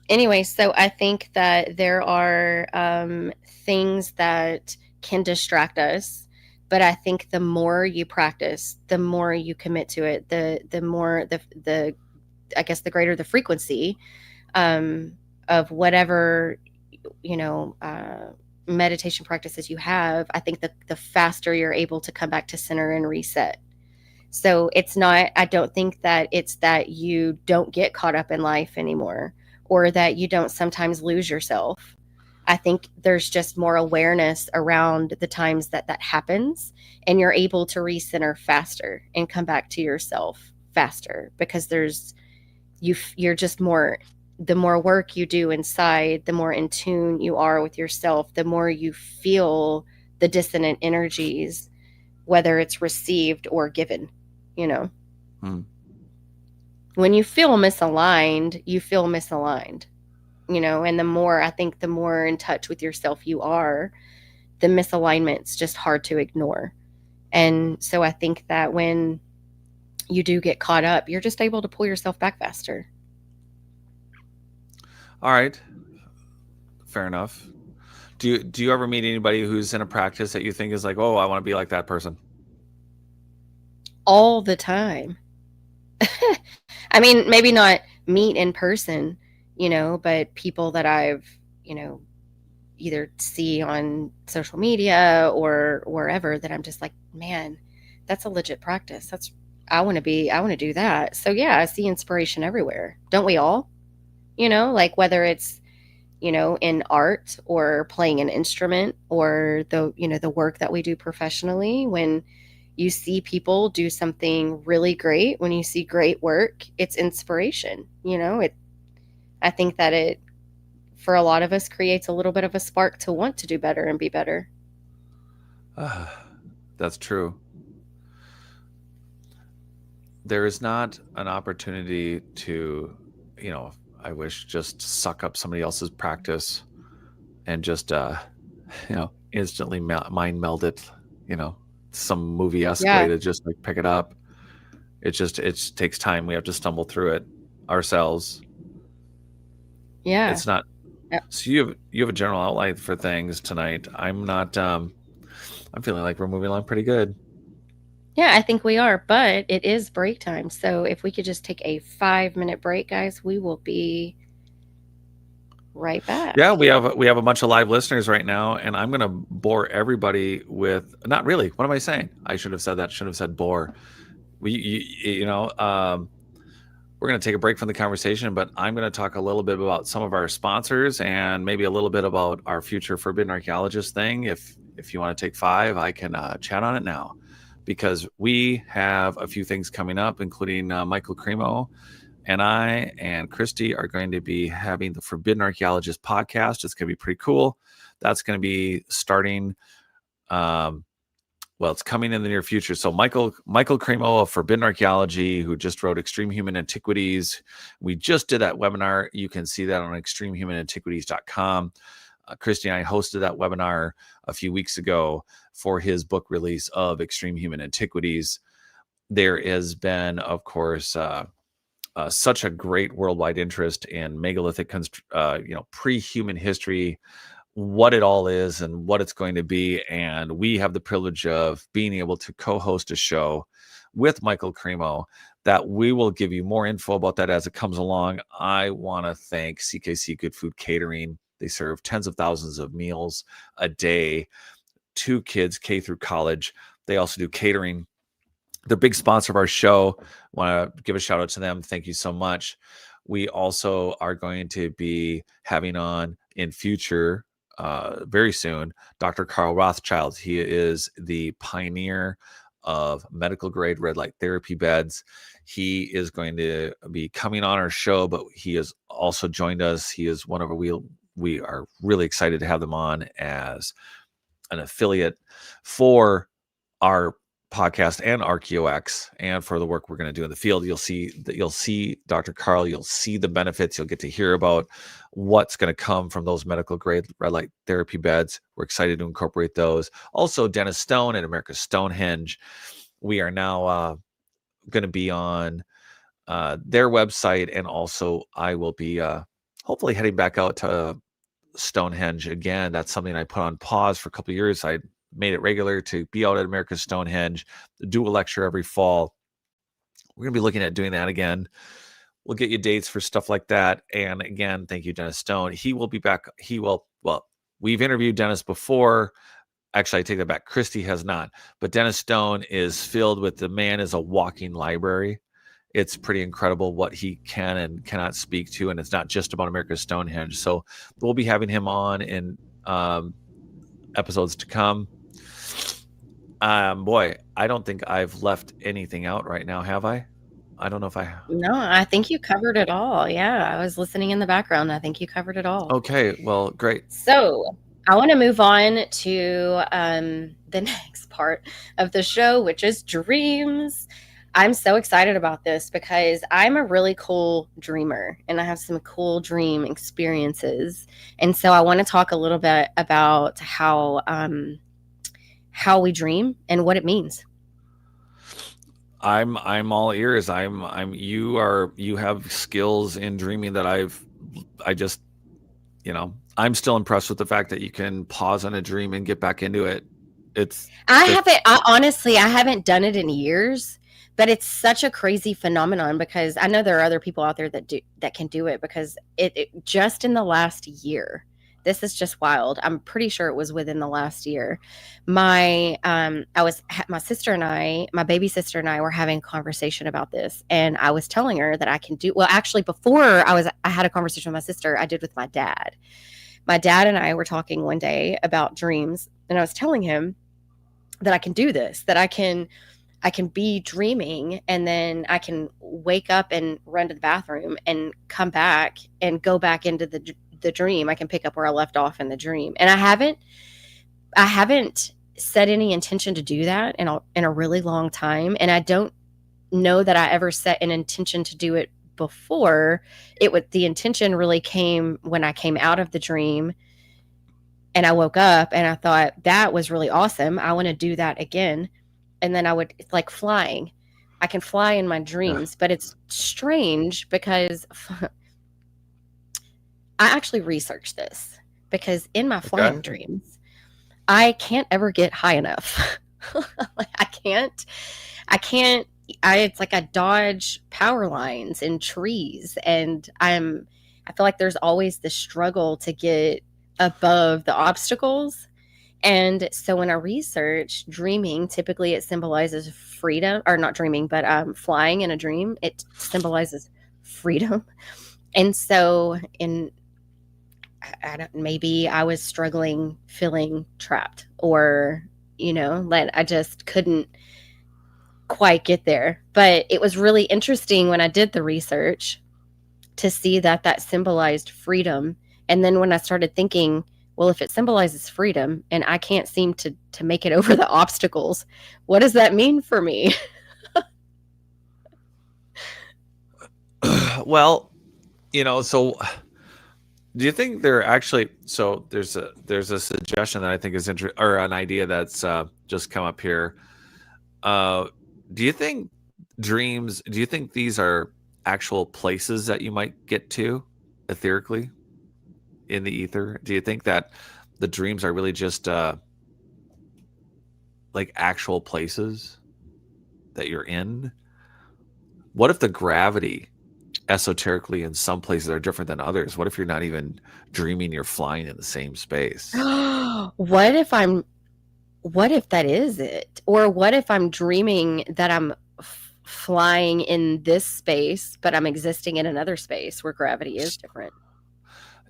Anyway, so I think that there are things that can distract us, but I think the more you practice, the more you commit to it, the more the I guess the greater the frequency of whatever meditation practices you have. I think the faster you're able to come back to center and reset. So it's not, I don't think that it's that you don't get caught up in life anymore or that you don't sometimes lose yourself. I think there's just more awareness around the times that happens, and you're able to recenter faster and come back to yourself faster because you're just more, the more work you do inside, the more in tune you are with yourself, the more you feel the dissonant energies, whether it's received or given. When you feel misaligned, and the more in touch with yourself you are, the misalignment's just hard to ignore. And so I think that when you do get caught up, you're just able to pull yourself back faster. All right. Fair enough. Do you ever meet anybody who's in a practice that you think is like, oh, I want to be like that person? All the time. I mean, maybe not meet in person, but people that I've, either see on social media or wherever that I'm just like, man, that's a legit practice. I want to do that. So yeah, I see inspiration everywhere. Don't we all? Like whether it's, in art or playing an instrument or the work that we do professionally, when you see people do something really great, when you see great work, it's inspiration. I think that it, for a lot of us, creates a little bit of a spark to want to do better and be better. That's true. There is not an opportunity to, I wish, just suck up somebody else's practice and just, instantly mind meld it, some movie-esque way Yeah. to just like pick it up. It takes time. We have to stumble through it ourselves. Yeah. It's not. Yep. So you have a general outline for things tonight. I'm not. I'm feeling like we're moving along pretty good. Yeah, I think we are, but it is break time. So if we could just take a 5-minute break, guys, we will be right back. Yeah, we have a bunch of live listeners right now, and I'm gonna bore everybody with, not really. What am I saying? I should have said that. Should have said bore. We're gonna take a break from the conversation, but I'm gonna talk a little bit about some of our sponsors and maybe a little bit about our future Forbidden Archaeologist thing. If you want to take 5, I can chat on it now, because we have a few things coming up, including Michael Cremo and I and Christy are going to be having the Forbidden Archaeologist podcast. It's going to be pretty cool. That's going to be starting. It's coming in the near future. So Michael Cremo of Forbidden Archaeology, who just wrote Extreme Human Antiquities. We just did that webinar. You can see that on extremehumanantiquities.com. Christy and I hosted that webinar a few weeks ago for his book release of Extreme Human Antiquities. There has been, of course, such a great worldwide interest in megalithic, pre-human history, what it all is and what it's going to be. And we have the privilege of being able to co-host a show with Michael Cremo that we will give you more info about that as it comes along. I want to thank CKC Good Food Catering. They serve tens of thousands of meals a day to kids K through college. They also do catering. They're a big sponsor of our show. Want to give a shout out to them. Thank you so much. We also are going to be having on in future, very soon, Dr. Carl Rothschild. He is the pioneer of medical grade red light therapy beds. He is going to be coming on our show, but he has also joined us. He is one of our, we are really excited to have them on as an affiliate for our podcast and ArchaeoX, and for the work we're going to do in the field. You'll see Dr. Carl, you'll see the benefits, you'll get to hear about what's going to come from those medical grade red light therapy beds. We're excited to incorporate those. Also, Dennis Stone at America's Stonehenge. We are now going to be on their website, and also I will be hopefully heading back out to Stonehenge again. That's something I put on pause for a couple of years. I made it regular to be out at America's Stonehenge, do a lecture every fall. We're going to be looking at doing that again. We'll get you dates for stuff like that. And again, thank you, Dennis Stone. He will be back. We've interviewed Dennis before. Actually, I take that back. Christy has not. But Dennis Stone is filled with, the man is a walking library. It's pretty incredible what he can and cannot speak to. And it's not just about America's Stonehenge. So we'll be having him on in episodes to come. Boy, I don't think I've left anything out right now, have I? I don't know if I... No, I think you covered it all. Yeah, I was listening in the background. I think you covered it all. Okay, well, great. So I want to move on to the next part of the show, which is dreams. I'm so excited about this because I'm a really cool dreamer and I have some cool dream experiences. And so I want to talk a little bit about how we dream and what it means. I'm all ears. You have skills in dreaming that I'm still impressed with the fact that you can pause on a dream and get back into it. Honestly, I haven't done it in years, but it's such a crazy phenomenon because I know there are other people out there that can do it, because it just in the last year, this is just wild. I'm pretty sure it was within the last year. My sister and I, my baby sister and I were having a conversation about this, and I was telling her that I can do well. Actually, before I had a conversation with my sister, I did with my dad. My dad and I were talking one day about dreams, and I was telling him that I can do this, that I can be dreaming and then I can wake up and run to the bathroom and come back and go back into the dream. I can pick up where I left off in the dream. And I haven't set any intention to do that in a really long time, and I don't know that I ever set an intention to do it before. The intention really came when I came out of the dream and I woke up and I thought that was really awesome. I want to do that again. And then it's like flying. I can fly in my dreams, but it's strange because I actually researched this, because in my Okay. flying dreams, I can't ever get high enough. Like, I can't, it's like I dodge power lines and trees, and I feel like there's always this struggle to get above the obstacles. And so when I research dreaming, typically it symbolizes freedom, or not dreaming, but flying in a dream, it symbolizes freedom. And so I don't, maybe I was struggling feeling trapped, or, like I just couldn't quite get there. But it was really interesting when I did the research to see that that symbolized freedom. And then when I started thinking, well, if it symbolizes freedom and I can't seem to make it over the obstacles, what does that mean for me? Well, so do you think they're actually, so there's a suggestion that I think is or an idea that's just come up here. Do you think do you think these are actual places that you might get to etherically in the ether? Do you think that the dreams are really just like actual places that you're in? What if the gravity esoterically in some places are different than others? What if you're not even dreaming, you're flying in the same space? What if that is it? Or what if I'm dreaming that I'm flying in this space, but I'm existing in another space where gravity is different?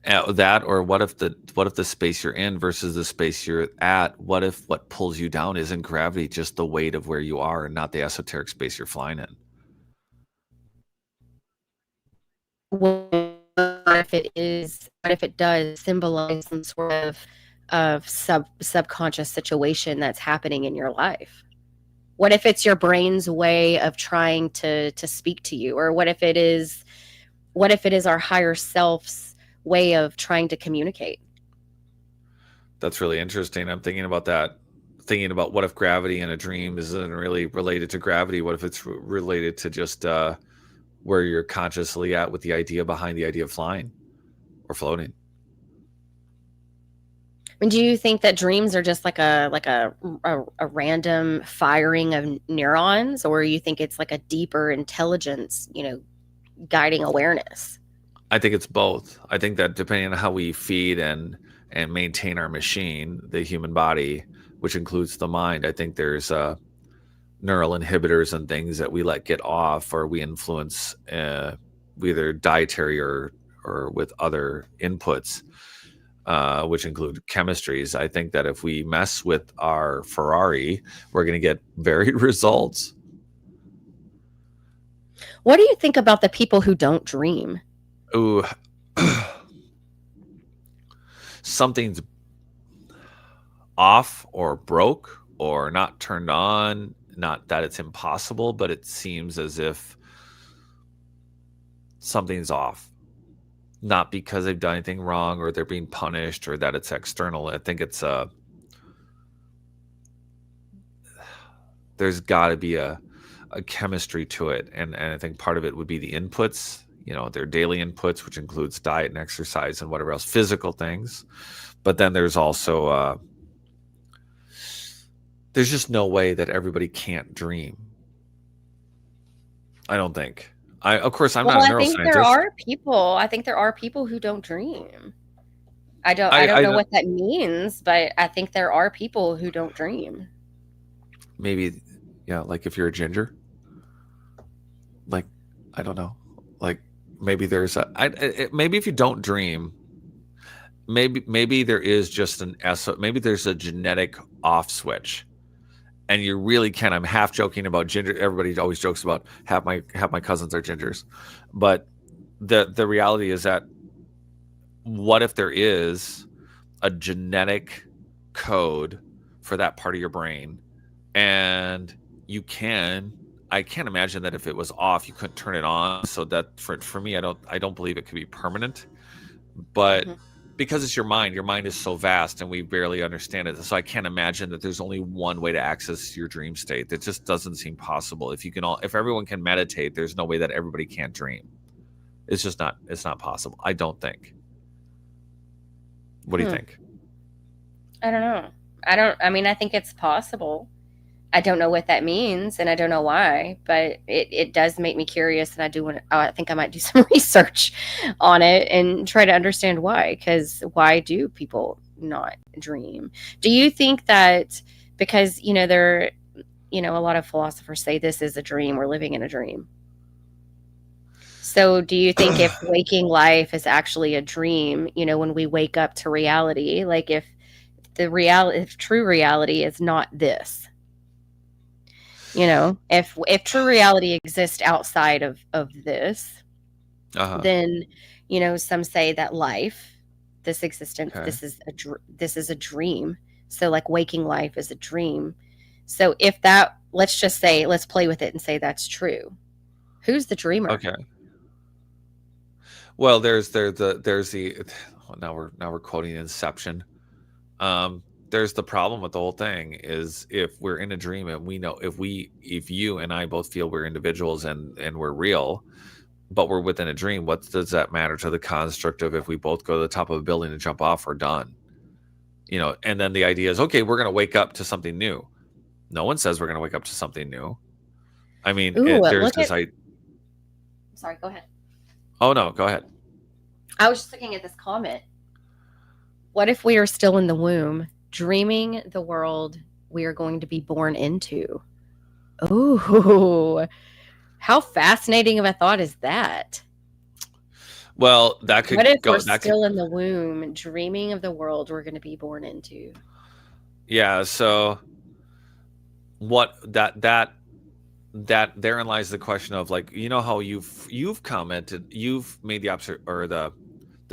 That, or what if the space you're in versus the space you're at, what if what pulls you down isn't gravity, just the weight of where you are and not the esoteric space you're flying in? What if it does symbolize some sort of subconscious situation that's happening in your life? What if it's your brain's way of trying to speak to you? Or what if it is our higher self's way of trying to communicate? That's really interesting. I'm thinking about that. Thinking about what if gravity in a dream isn't really related to gravity? What if it's related to just where you're consciously at with the idea behind the idea of flying or floating? I mean, do you think that dreams are just like a random firing of neurons, or you think it's like a deeper intelligence, guiding awareness? I think it's both. I think that depending on how we feed and maintain our machine, the human body, which includes the mind, I think there's neural inhibitors and things that we let get off, or we influence either dietary or with other inputs, which include chemistries. I think that if we mess with our Ferrari, we're going to get varied results. What do you think about the people who don't dream? Ooh, something's off or broke or not turned on. Not that it's impossible, but it seems as if something's off. Not because they've done anything wrong or they're being punished or that it's external. I think it's there's got to be a chemistry to it, and I think part of it would be the inputs. Their daily inputs, which includes diet and exercise and whatever else, physical things. But then there's also there's just no way that everybody can't dream. I don't think. Of course, I'm Well, not a I think there neuroscientist. are people. I think there are people who don't dream. I don't know I what that means, but I think there are people who don't dream. maybe, yeah, like if you're a ginger, like, I don't know, like maybe there's maybe if you don't dream, maybe there is just maybe there's a genetic off switch, and you really can. I'm half joking about ginger. Everybody always jokes about half my cousins are gingers, but the reality is that what if there is a genetic code for that part of your brain, and you can I can't imagine that if it was off you couldn't turn it on, so that for me I don't believe it could be permanent, but Mhm. because it's your mind is so vast and we barely understand it, so I can't imagine that there's only one way to access your dream state. That just doesn't seem possible. If everyone can meditate, there's no way that everybody can't dream. It's not possible, I don't think. What do you Hmm. think? I don't know. I mean, I think it's possible. I don't know what that means and I don't know why, but it does make me curious. And I think I might do some research on it and try to understand why. Because why do people not dream? Do you think that because, a lot of philosophers say this is a dream, we're living in a dream. So do you think if waking life is actually a dream, when we wake up to reality, like if true reality is not this, if true reality exists outside of this, Uh-huh. then some say that life, this existence, Okay. this is a dream. So like waking life is a dream. So if that, let's play with it and say that's true. Who's the dreamer? Okay. Well, there's the now we're quoting Inception. There's the problem with the whole thing is if we're in a dream and we know if you and I both feel we're individuals and we're real, but we're within a dream, what does that matter to the construct of if we both go to the top of a building and jump off, we're done. And then the idea is, okay, we're gonna wake up to something new. No one says we're gonna wake up to something new. I mean, Ooh, there's look this at. I Sorry, go ahead. oh no, go ahead. I was just looking at this comment. What if we are still in the womb, dreaming the world we are going to be born into? Ooh, how fascinating of a thought is that? Well, that What could if we're go that could still in the womb, dreaming of the world we're going to be born into? yeah, so what that therein lies the question of, like, how you've commented, you've made the or the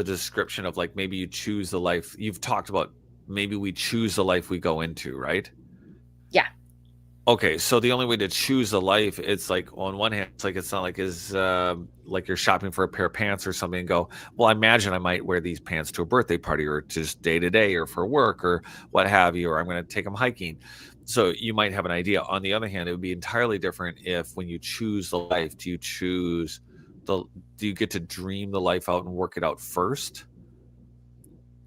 description of, like, maybe you choose the life you've talked about, maybe we choose the life we go into, right? Yeah. Okay, so the only way to choose a life, it's like on one hand, it's like it's not like like you're shopping for a pair of pants or something and go, well, I imagine I might wear these pants to a birthday party or just day to day or for work or what have you, or I'm going to take them hiking. So you might have an idea. On the other hand, it would be entirely different if when you choose the life, do you get to dream the life out and work it out first?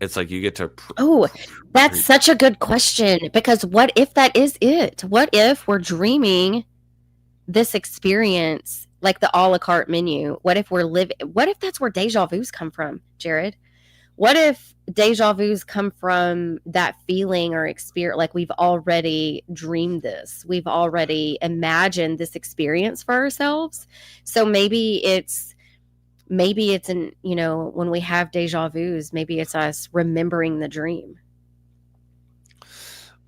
It's like you get to Oh, that's such a good question because what if that is it? What if we're dreaming this experience like the a la carte menu? What if that's where deja vus come from, Jared? What if deja vus come from that feeling or experience? Like we've already dreamed this, we've already imagined this experience for ourselves. So maybe it's when we have deja vus, maybe it's us remembering the dream.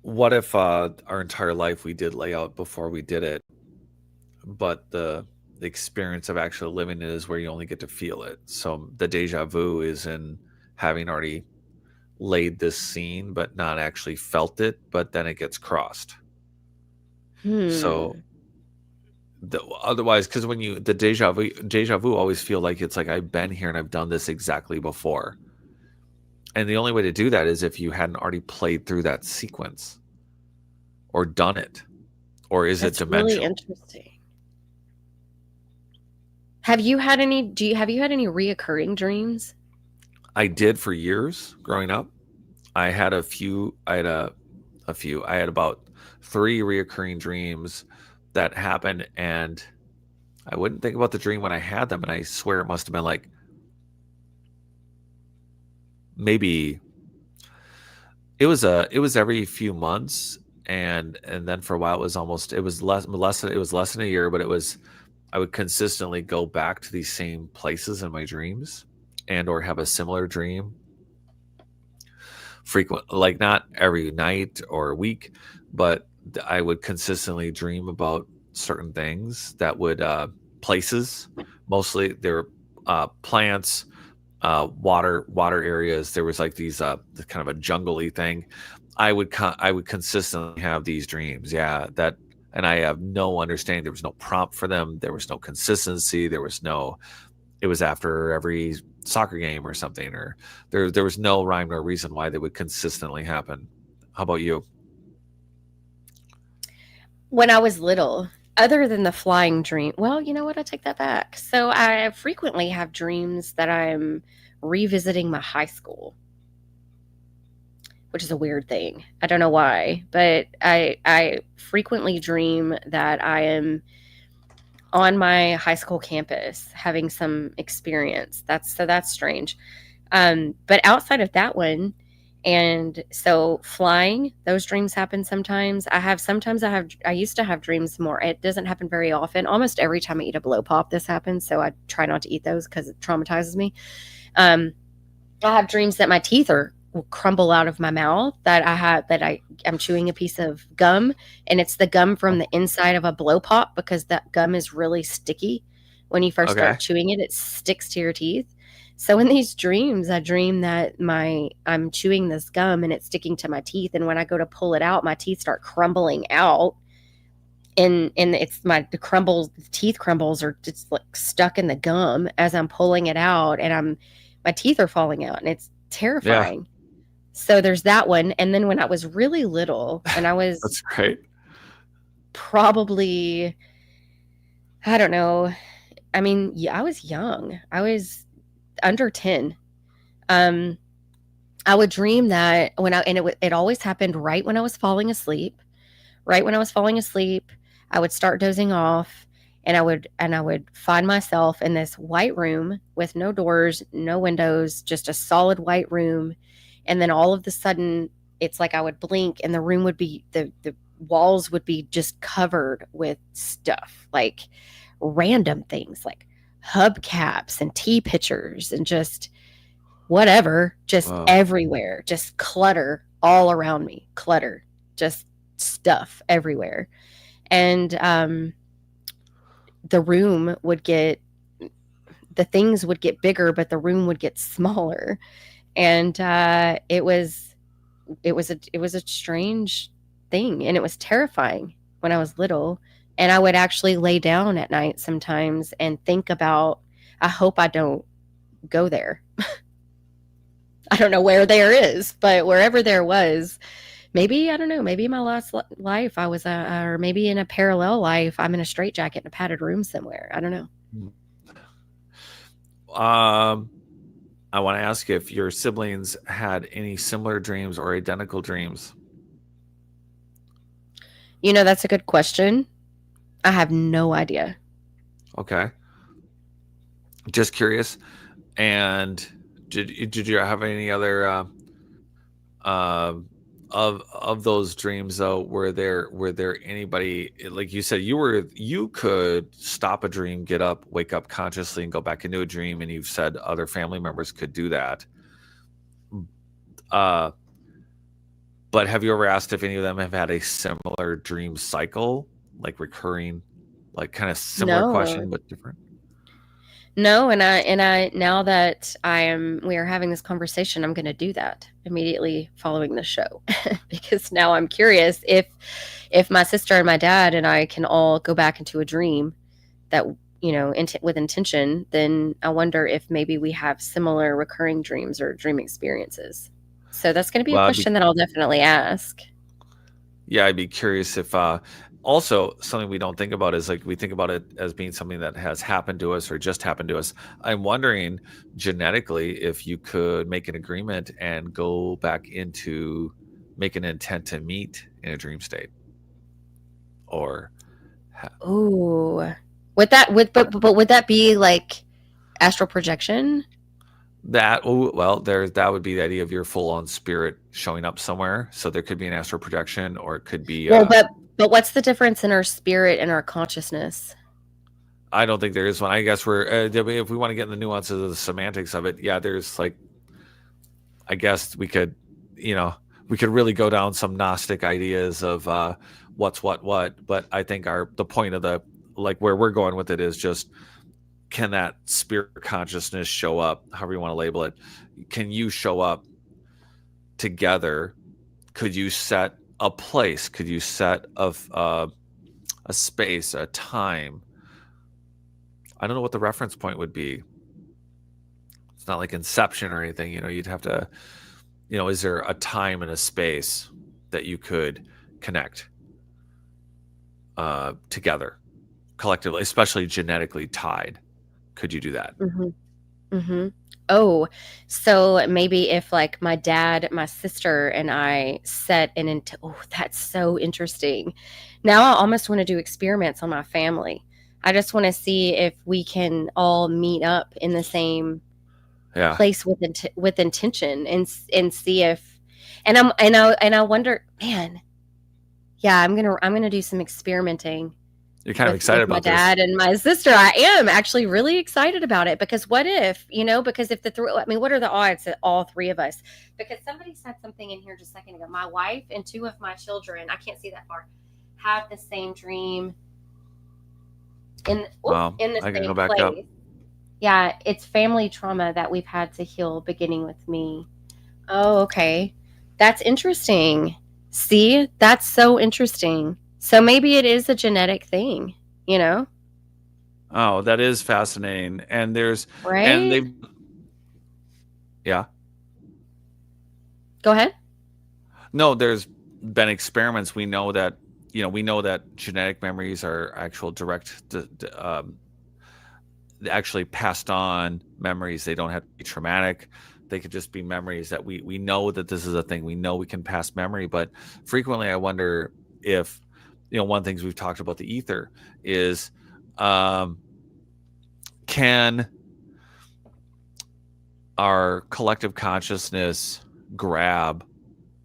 What if our entire life we did lay out before we did it, but the experience of actually living it is where you only get to feel it. So the deja vu is in having already laid this scene, but not actually felt it, but then it gets crossed. So otherwise, because when the deja vu always feel like it's like I've been here and I've done this exactly before. And the only way to do that is if you hadn't already played through that sequence or done it, or is That's it really dimensional? interesting. Have you had any reoccurring dreams? I did for years growing up. I had a few. I had about 3 reoccurring dreams that happened, and I wouldn't think about the dream when I had them, and I swear it must have been like maybe it was every few months, and then for a while it was less than a year, but I would consistently go back to these same places in my dreams, and or have a similar dream frequent, like not every night or week, but I would consistently dream about certain things that would places, mostly they're plants, water areas. There was like these kind of a jungly thing. I would consistently have these dreams. Yeah, that, and I have no understanding. There was no prompt for them. There was no consistency. It was after every soccer game or something, or there was no rhyme or reason why they would consistently happen. How about you? When I was little, other than the flying dream, well, you know what? I take that back. So I frequently have dreams that I'm revisiting my high school, which is a weird thing. I don't know why, but I frequently dream that I am on my high school campus having some experience. That's strange. But outside of that one, and so flying, those dreams happen sometimes. I used to have dreams more. It doesn't happen very often. Almost every time I eat a blow pop, this happens. So I try not to eat those because it traumatizes me. Um, I have dreams that my teeth will crumble out of my mouth, I'm chewing a piece of gum, and it's the gum from the inside of a blow pop, because that gum is really sticky. When you first Okay. start chewing it, it sticks to your teeth. So in these dreams, I dream that I'm chewing this gum and it's sticking to my teeth, and when I go to pull it out, my teeth start crumbling out, and it's the teeth crumbles are just like stuck in the gum as I'm pulling it out, and my teeth are falling out, and it's Yeah, terrifying. So there's that one. And then when I was really little, and I was that's great. probably, I don't know, I mean, yeah, I was young. I was under 10. Um, I would dream that it always happened right when I was falling asleep. Right when I was falling asleep, I would start dozing off, and I would find myself in this white room with no doors, no windows, just a solid white room. And then all of a sudden, it's like I would blink, and the room would be the walls would be just covered with stuff, like random things like hubcaps and tea pitchers and just whatever, just Wow. everywhere, just clutter all around me, clutter, just stuff everywhere. And the room would get, the things would get bigger, but the room would get smaller. And it was a strange thing, and it was terrifying when I was little. And I would actually lay down at night sometimes and think about, I hope I don't go there. I don't know where there is, but wherever there was, maybe, I don't know, maybe in my last life I was or maybe in a parallel life I'm in a straitjacket in a padded room somewhere. I don't know. Um, I want to ask if your siblings had any similar dreams or identical dreams. You know, that's a good question. I have no idea. Okay, just curious. And did you have any other uh, of those dreams though? Were there anybody, like you said, you could stop a dream, get up, wake up consciously, and go back into a dream, and you've said other family members could do that. Uh, but have you ever asked if any of them have had a similar dream cycle, like recurring, like kind of similar No. question but different? No, and I now that we are having this conversation, I'm going to do that immediately following the show because now I'm curious if my sister and my dad and I can all go back into a dream that, with intention, then I wonder if maybe we have similar recurring dreams or dream experiences. So that's going to be a Well, I'd be question that I'll definitely ask. Yeah, I'd be curious if also something we don't think about is like we think about it as being something that has happened to us or just happened to us. I'm wondering genetically if you could make an agreement and go back into make an intent to meet in a dream state or Ooh. Would that would but would that be like astral projection? that would be the idea of your full-on spirit showing up somewhere. So there could be an astral projection, or it could be Well, but what's the difference in our spirit and our consciousness? I don't think there is one. I guess we're if we want to get in the nuances of the semantics of it, yeah, there's like, I guess we could really go down some Gnostic ideas of what's what, but I think the point of where we're going with it is just, can that spirit consciousness show up, however you want to label it? Can you show up together? Could you set a place? Could you set a space, a time? I don't know what the reference point would be. It's not like Inception or anything. You'd have to, is there a time and a space that you could connect together collectively, especially genetically tied? Could you do that? Oh, so maybe if like my dad, my sister, and I set oh, that's so interesting. Now I almost want to do experiments on my family. I just want to see if we can all meet up in the same place with intention, and see if, and I wonder, man, yeah, I'm gonna do some experimenting. You're kind of excited about my dad and my sister. I am actually really excited about it, because what if, because if what are the odds that all three of us, because somebody said something in here just a second ago, my wife and two of my children, I can't see that far, have the same dream in the same place. Up. Yeah, it's family trauma that we've had to heal, beginning with me. Oh, okay. That's interesting. See, that's so interesting. So maybe it is a genetic thing, Oh, that is fascinating. And there's right. And yeah. Go ahead. No, there's been experiments. We know that genetic memories are actual direct, actually passed on memories. They don't have to be traumatic. They could just be memories that we know that this is a thing. We know we can pass memory, but frequently I wonder if, one of the things we've talked about the ether is, can our collective consciousness grab,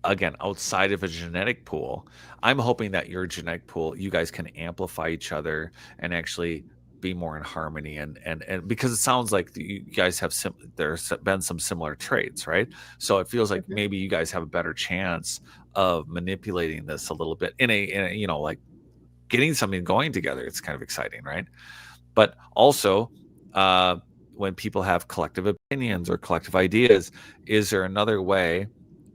again, outside of a genetic pool? I'm hoping that your genetic pool, you guys can amplify each other and actually be more in harmony, and because it sounds like you guys have there's been some similar traits, right? So it feels like maybe you guys have a better chance of manipulating this a little bit in a like getting something going together. It's kind of exciting, right? But also, when people have collective opinions or collective ideas, is there another way,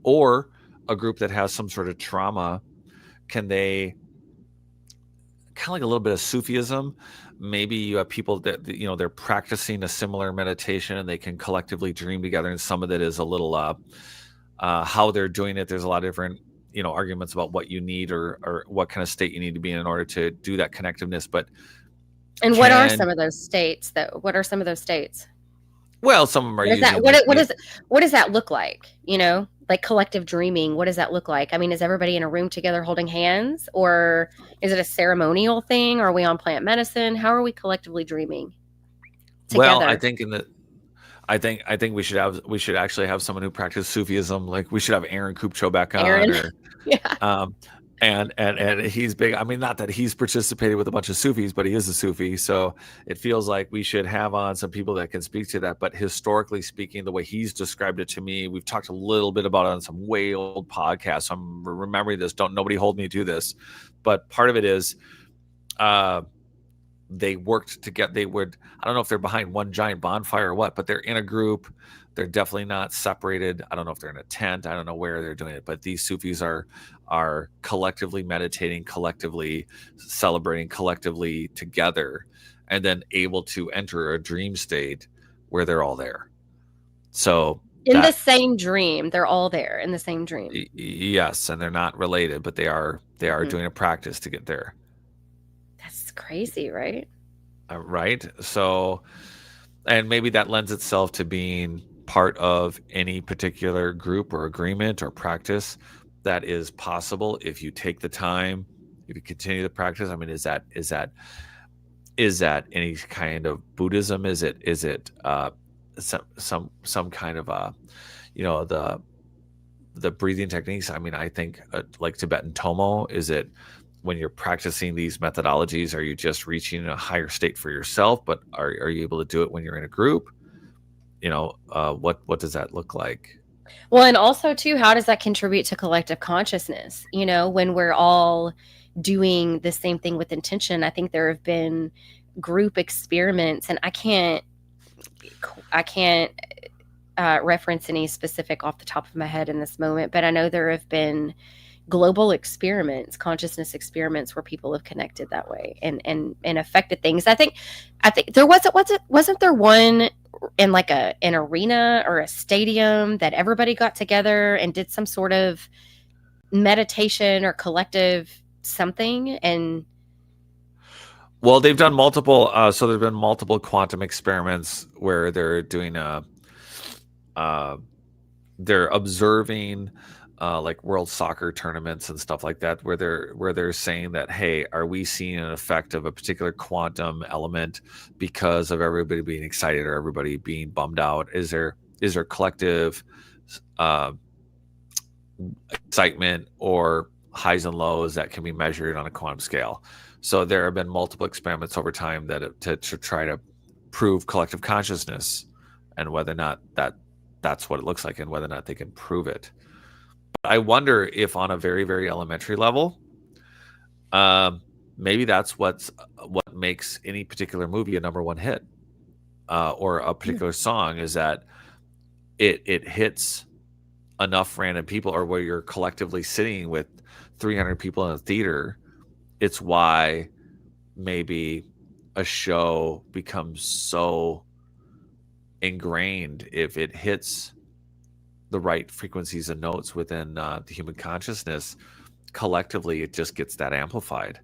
or a group that has some sort of trauma, can they, kind of like a little bit of Sufism, maybe you have people that they're practicing a similar meditation and they can collectively dream together, and some of it is a little how they're doing it. There's a lot of different arguments about what you need or what kind of state you need to be in order to do that connectiveness. But what are some of those states? What are some of those states? Well, some of them are using what does that look like? Like collective dreaming, what does that look like? I mean, is everybody in a room together holding hands, or is it a ceremonial thing? Are we on plant medicine? How are we collectively dreaming together? Well, I think I think we should actually have someone who practices Sufism. Like, we should have Aaron Kupcho back on. Yeah. And he's big. I mean, not that he's participated with a bunch of Sufis, but he is a Sufi. So it feels like we should have on some people that can speak to that. But historically speaking, the way he's described it to me, we've talked a little bit about it on some way old podcasts. So I'm remembering this. Nobody hold me to this. But part of it is, they worked together. I don't know if they're behind one giant bonfire or what, but they're in a group. They're definitely not separated. I don't know if they're in a tent. I don't know where they're doing it, but these Sufis are collectively meditating, collectively celebrating, collectively together, and then able to enter a dream state where they're all there. So in the same dream, they're all there in the same dream. Yes, and they're not related, but they are doing a practice to get there. That's crazy, right? Right. So, and maybe that lends itself to being part of any particular group or agreement or practice that is possible if you take the time, if you continue the practice. I mean, is that any kind of Buddhism? Is it some kind of the breathing techniques. I mean, I think like Tibetan Tomo, is it when you're practicing these methodologies, are you just reaching a higher state for yourself, but are you able to do it when you're in a group? What does that look like? Well, and also too, how does that contribute to collective consciousness? When we're all doing the same thing with intention. I think there have been group experiments, and I can't reference any specific off the top of my head in this moment, but I know there have been global experiments, consciousness experiments, where people have connected that way and affected things. I think there wasn't there one in like an arena or a stadium that everybody got together and did some sort of meditation or collective something. And Well, they've done multiple. So there've been multiple quantum experiments where they're doing they're observing like world soccer tournaments and stuff like that, where they're saying that, hey, are we seeing an effect of a particular quantum element because of everybody being excited or everybody being bummed out? Is there collective excitement or highs and lows that can be measured on a quantum scale? So there have been multiple experiments over time that to try to prove collective consciousness and whether or not that's what it looks like and whether or not they can prove it. But I wonder if on a very, very elementary level, maybe that's what makes any particular movie a number one hit, or a particular song, is that it hits enough random people, or where you're collectively sitting with 300 people in a theater. It's why maybe a show becomes so ingrained if it hits the right frequencies and notes within the human consciousness. Collectively, it just gets that amplified.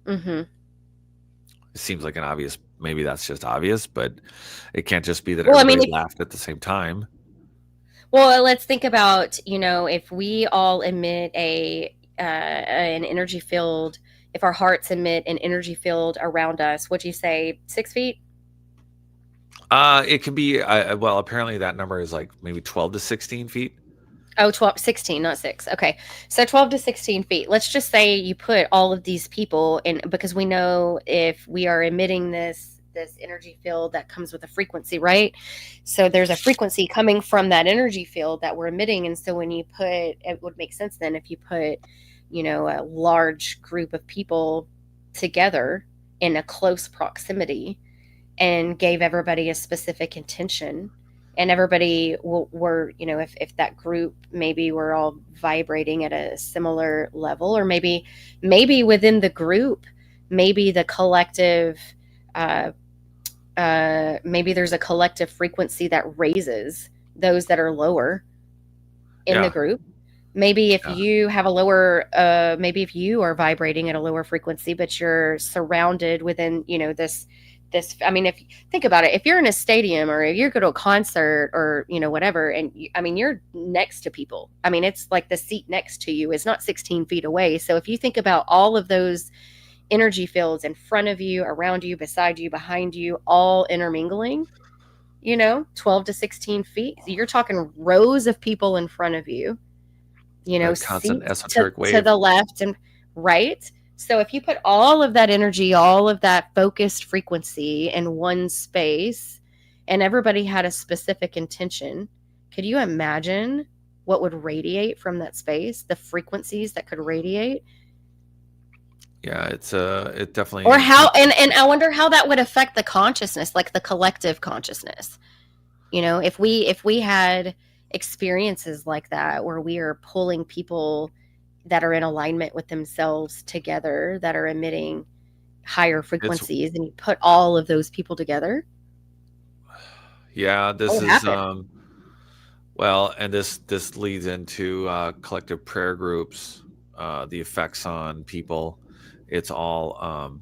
mm-hmm. It seems like an obvious, maybe that's just obvious, but it can't just be that everybody laughed at the same time. Well, let's think about, if we all emit an energy field, if our hearts emit an energy field around us, would you say 6 feet? It can be, well, apparently that number is like maybe 12 to 16 feet. Oh, 16, not 6. Okay. So 12 to 16 feet. Let's just say you put all of these people in, because we know if we are emitting this energy field that comes with a frequency, right? So there's a frequency coming from that energy field that we're emitting. And so when you put, it would make sense then if you put, a large group of people together in a close proximity and gave everybody a specific intention, and everybody were, if that group, maybe we're all vibrating at a similar level, or maybe within the group, maybe the collective, maybe there's a collective frequency that raises those that are lower in the group. Maybe if you have a lower, maybe if you are vibrating at a lower frequency, but you're surrounded within, this, I mean, if you think about it, if you're in a stadium or if you go to a concert or, whatever, and you're next to people, it's like the seat next to you is not 16 feet away. So if you think about all of those energy fields in front of you, around you, beside you, behind you, all intermingling, 12 to 16 feet, you're talking rows of people in front of you, constant esoteric wave to the left and right. So if you put all of that energy, all of that focused frequency in one space, and everybody had a specific intention, could you imagine what would radiate from that space, the frequencies that could radiate? Yeah, it definitely. Or how, and I wonder how that would affect the consciousness, like the collective consciousness. If we had experiences like that where we are pulling people that are in alignment with themselves together, that are emitting higher frequencies, and you put all of those people together. Yeah, this is well, and this leads into collective prayer groups, the effects on people. It's all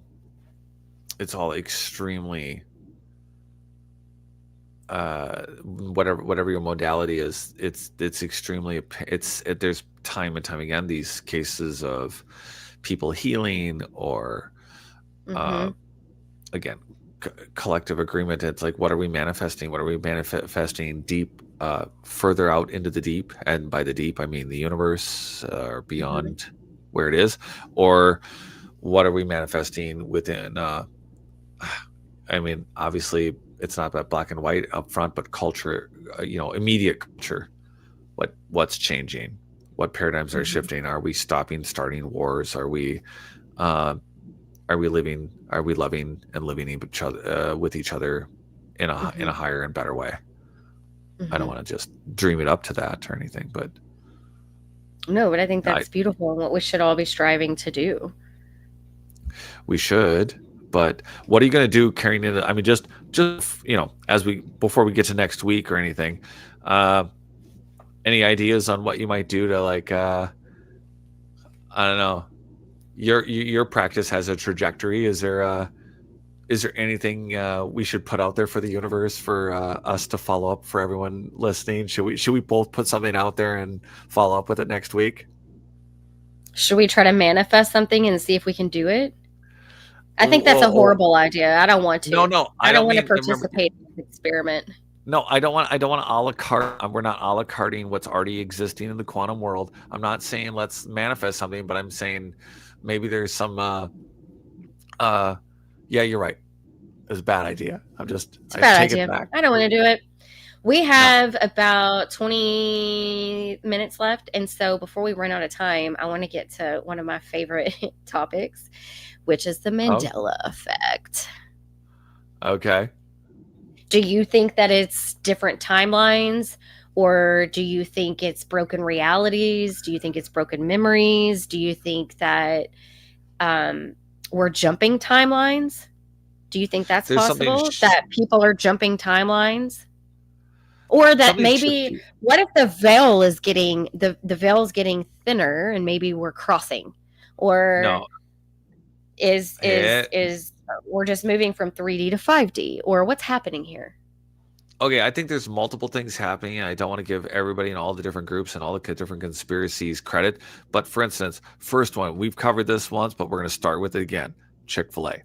extremely whatever your modality is, it's extremely, there's time and time again these cases of people healing or again, collective agreement. It's like, what are we manifesting? What are we manifesting deep, further out into the deep? And by the deep, I mean the universe or beyond where it is, or what are we manifesting within? I mean, obviously, it's not that black and white up front, but culture, immediate culture. What's changing? What paradigms are shifting? Are we starting wars? Are we living? Are we loving and living each other with each other in a higher and better way? I don't want to just dream it up to that or anything, but no, but I think that's beautiful and what we should all be striving to do. We should, but what are you going to do carrying into? I mean, just before we get to next week or anything, any ideas on what you might do to I don't know. Your practice has a trajectory. Is there anything we should put out there for the universe for us to follow up for everyone listening? Should we both put something out there and follow up with it next week? Should we try to manifest something and see if we can do it? I think that's a horrible idea. I don't want to. No. I don't want to participate in this experiment. No, I don't want a la carte. We're not a la carting what's already existing in the quantum world. I'm not saying let's manifest something, but I'm saying maybe there's some yeah, you're right. It's a bad idea. It's a bad idea. I don't want to do it. We have about 20 minutes left, and so before we run out of time, I want to get to one of my favorite topics, which is the Mandela effect. Okay. Do you think that it's different timelines, or do you think it's broken realities? Do you think it's broken memories? Do you think that we're jumping timelines? Do you think that's possible, that people are jumping timelines? Or that maybe, what if the veil is getting, the veil is getting thinner and maybe we're crossing? Or no. is we're just moving from 3D to 5D? Or what's happening here? Okay, I think there's multiple things happening. I don't want to give everybody in all the different groups and all the different conspiracies credit. But for instance, first one, we've covered this once, but we're going to start with it again. Chick-fil-A.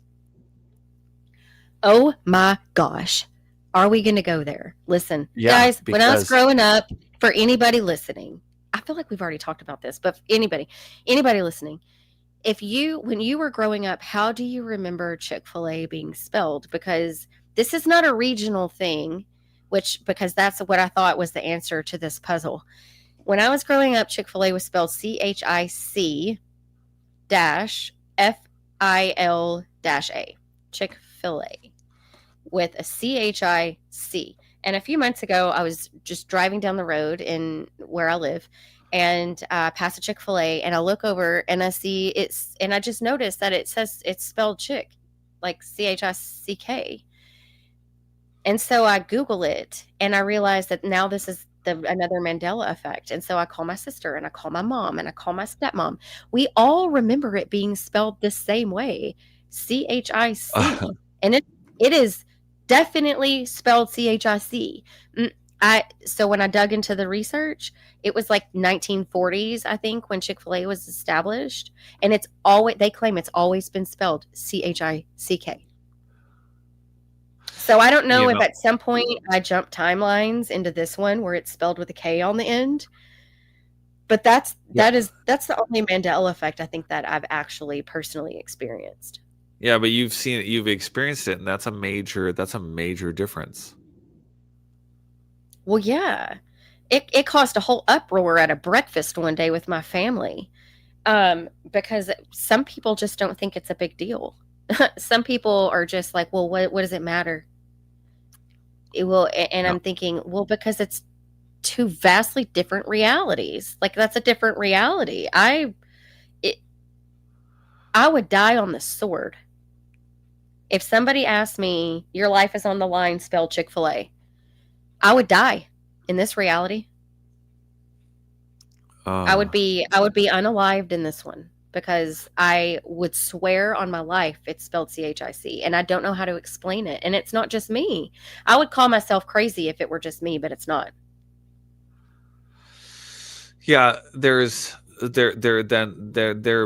Oh my gosh. Are we going to go there? Listen, guys, when I was growing up, for anybody listening, I feel like we've already talked about this, but anybody listening, when you were growing up, how do you remember Chick-fil-A being spelled? Because this is not a regional thing, because that's what I thought was the answer to this puzzle. When I was growing up, Chick-fil-A was spelled CHIC-FIL-A. Chick-fil-A. With a CHIC. And a few months ago, I was just driving down the road in where I live and past a Chick-fil-A, and I look over and I see and I just noticed that it says it's spelled chick, like CHICK. And so I Google it and I realized that now this is another Mandela effect. And so I call my sister and I call my mom and I call my stepmom. We all remember it being spelled the same way, CHIC. And it is definitely spelled CHIC. So when I dug into the research, it was like 1940s, I think, when Chick-fil-A was established, and they claim it's always been spelled CHICK. So I don't know if at some point I jumped timelines into this one where it's spelled with a K on the end. But that's the only Mandela effect I think that I've actually personally experienced. Yeah, but you've seen it, you've experienced it, and that's a major difference. Well, yeah. It caused a whole uproar at a breakfast one day with my family. Because some people just don't think it's a big deal. Some people are just like, well, what does it matter? I'm thinking, well, because it's two vastly different realities. Like, that's a different reality. I would die on the sword. If somebody asked me, your life is on the line, spell Chick-fil-A, I would die in this reality. I would be unalived in this one, because I would swear on my life it's spelled CHIC, and I don't know how to explain it. And it's not just me. I would call myself crazy if it were just me, but it's not. Yeah, there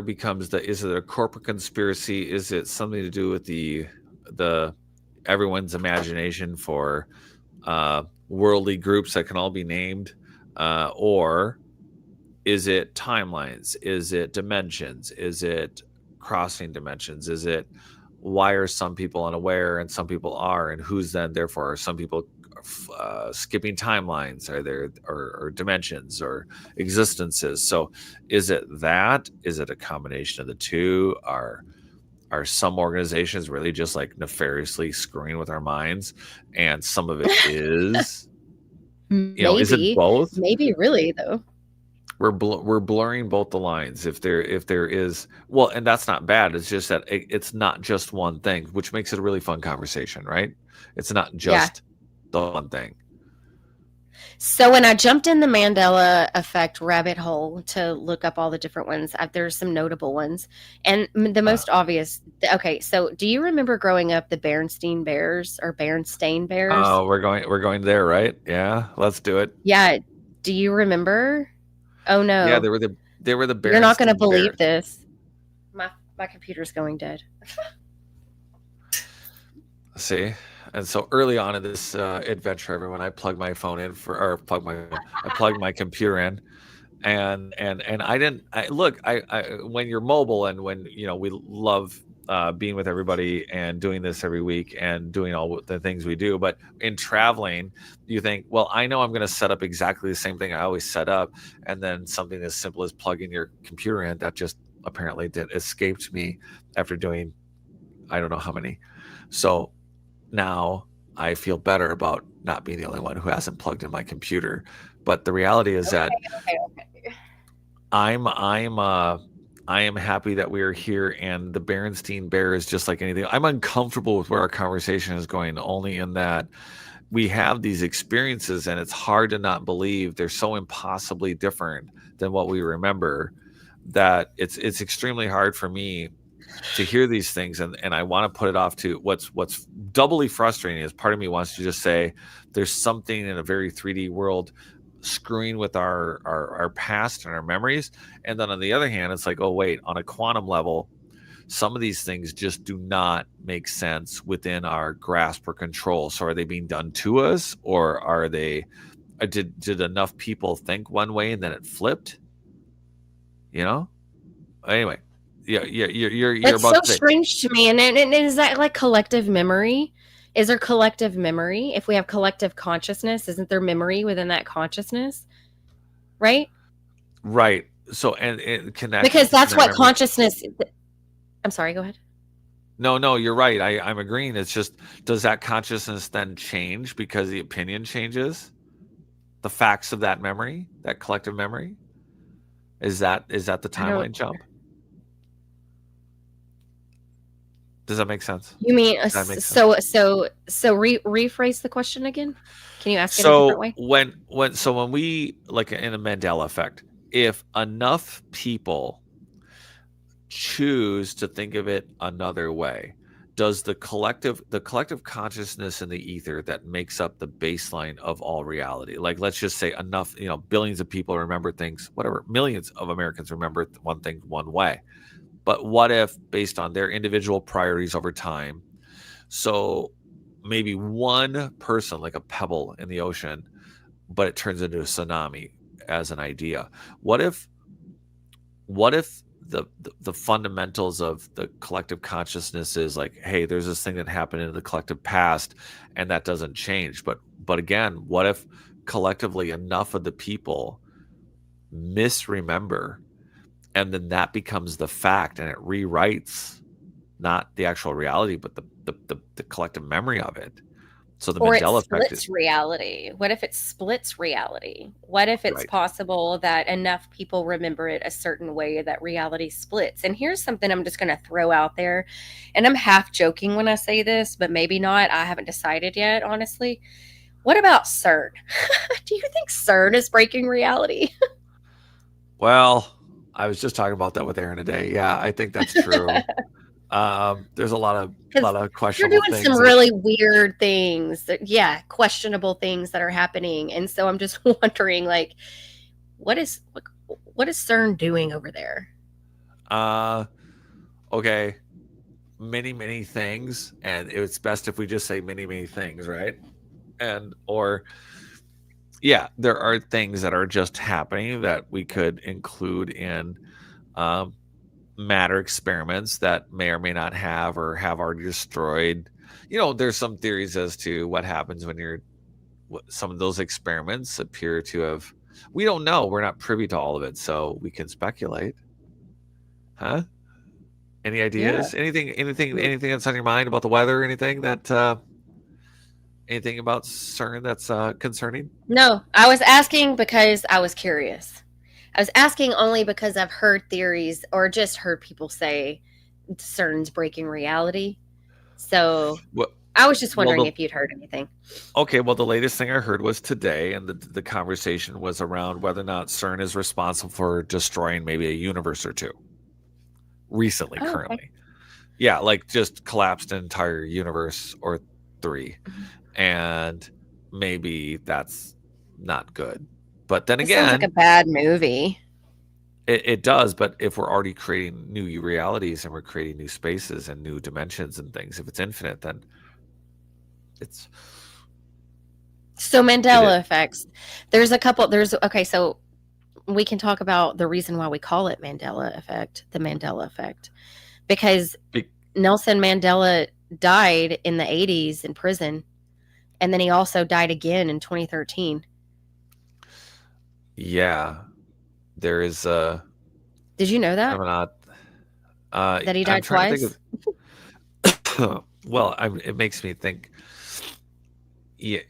becomes is it a corporate conspiracy? Is it something to do with the everyone's imagination for worldly groups that can all be named, or is it timelines? Is it dimensions? Is it crossing dimensions? Is it why are some people unaware and some people are, and who's then therefore are some people skipping timelines? Are there or dimensions or existences? So is it that? Is it a combination of the two? Are some organizations really just like nefariously screwing with our minds, and some of it is, is it both? Maybe really though. We're blurring both the lines. If there is, well, and that's not bad. It's just that it's not just one thing, which makes it a really fun conversation, right? It's not just the one thing. So when I jumped in the Mandela effect rabbit hole to look up all the different ones, there's some notable ones. And the most obvious, okay, so do you remember growing up the Berenstain Bears or Berenstain Bears? Oh, we're going there, right? Yeah, let's do it. Yeah. Do you remember? Oh no. Yeah, they were the Berenstain You're not going to believe Bears. this. My computer's going dead. See? And so early on in this adventure, everyone, I plugged my phone in I plugged my computer in, and I when you're mobile and when we love being with everybody and doing this every week and doing all the things we do, but in traveling, you think, well, I know I'm going to set up exactly the same thing I always set up, and then something as simple as plugging your computer in, that just apparently escaped me after doing I don't know how many. So now I feel better about not being the only one who hasn't plugged in my computer. But the reality is that I am happy that we are here, and the Berenstain Bear is just like anything. I'm uncomfortable with where our conversation is going, only in that we have these experiences and it's hard to not believe they're so impossibly different than what we remember that it's extremely hard for me to hear these things, and I want to put it off to what's doubly frustrating is part of me wants to just say there's something in a very 3D world screwing with our past and our memories, and then on the other hand it's like, oh wait, on a quantum level some of these things just do not make sense within our grasp or control. So are they being done to us, or are they did enough people think one way and then it flipped, anyway. Yeah, you're It's about so strange to me. And is that like collective memory? Is there collective memory? If we have collective consciousness, isn't there memory within that consciousness? Right? Right. So and connect, because that's what memory. Consciousness. I'm sorry. Go ahead. No, you're right. I'm agreeing. It's just, does that consciousness then change because the opinion changes? The facts of that memory, that collective memory, is that the timeline jump? Does that make sense? You mean rephrase the question again? Can you ask it a different way? When we, like in a Mandela effect, if enough people choose to think of it another way, does the collective consciousness in the ether that makes up the baseline of all reality, like let's just say enough, billions of people remember things, whatever, millions of Americans remember one thing one way. But what if, based on their individual priorities over time, so maybe one person, like a pebble in the ocean, but it turns into a tsunami as an idea? What if the fundamentals of the collective consciousness is like, hey, there's this thing that happened in the collective past and that doesn't change. But again, what if collectively enough of the people misremember, and then that becomes the fact and it rewrites not the actual reality, but the collective memory of it? So the Mandela effect is reality. What if it splits reality? What if it's possible that enough people remember it a certain way that reality splits? And here's something I'm just going to throw out there. And I'm half joking when I say this, but maybe not. I haven't decided yet, honestly. What about CERN? Do you think CERN is breaking reality? Well, I was just talking about that with Aaron today. Yeah, I think that's true. There's a lot of questionable you're doing things. Some really weird things questionable things that are happening. And so I'm just wondering, like, what is CERN doing over there? Okay. many things, and it's best if we just say many things, right? And or yeah, there are things that are just happening that we could include in um, matter experiments that may or may not have or have already destroyed. There's some theories as to what happens when some of those experiments appear to have. We don't know. We're not privy to all of it, so we can speculate. Huh? Any Yeah. ideas? Anything that's on your mind about the weather? Anything about CERN that's concerning? No, I was asking because I was curious. I was asking only because I've heard theories or just heard people say CERN's breaking reality. So Well, I was just well, wondering if you'd heard anything. okay. Well, the latest thing I heard was today, and the conversation was around whether or not CERN is responsible for destroying maybe a universe or two. Recently, Oh, okay. currently, yeah, like just collapsed an entire universe or three, Mhm. and maybe that's not good. But then This sounds like a again, bad movie. it does. But if we're already creating new realities and we're creating new spaces and new dimensions and things, if it's infinite, then it's So it. It Mandela effects. There's a couple. There's okay. So we can talk about the reason why we call it Mandela effect, the Mandela effect, because be, Nelson Mandela died in the 80s in prison, and then he also died again in 2013. yeah, there is a Did you know kind that? of an odd. That he I'm died trying to think twice? of. Well, it makes me think. Yeah,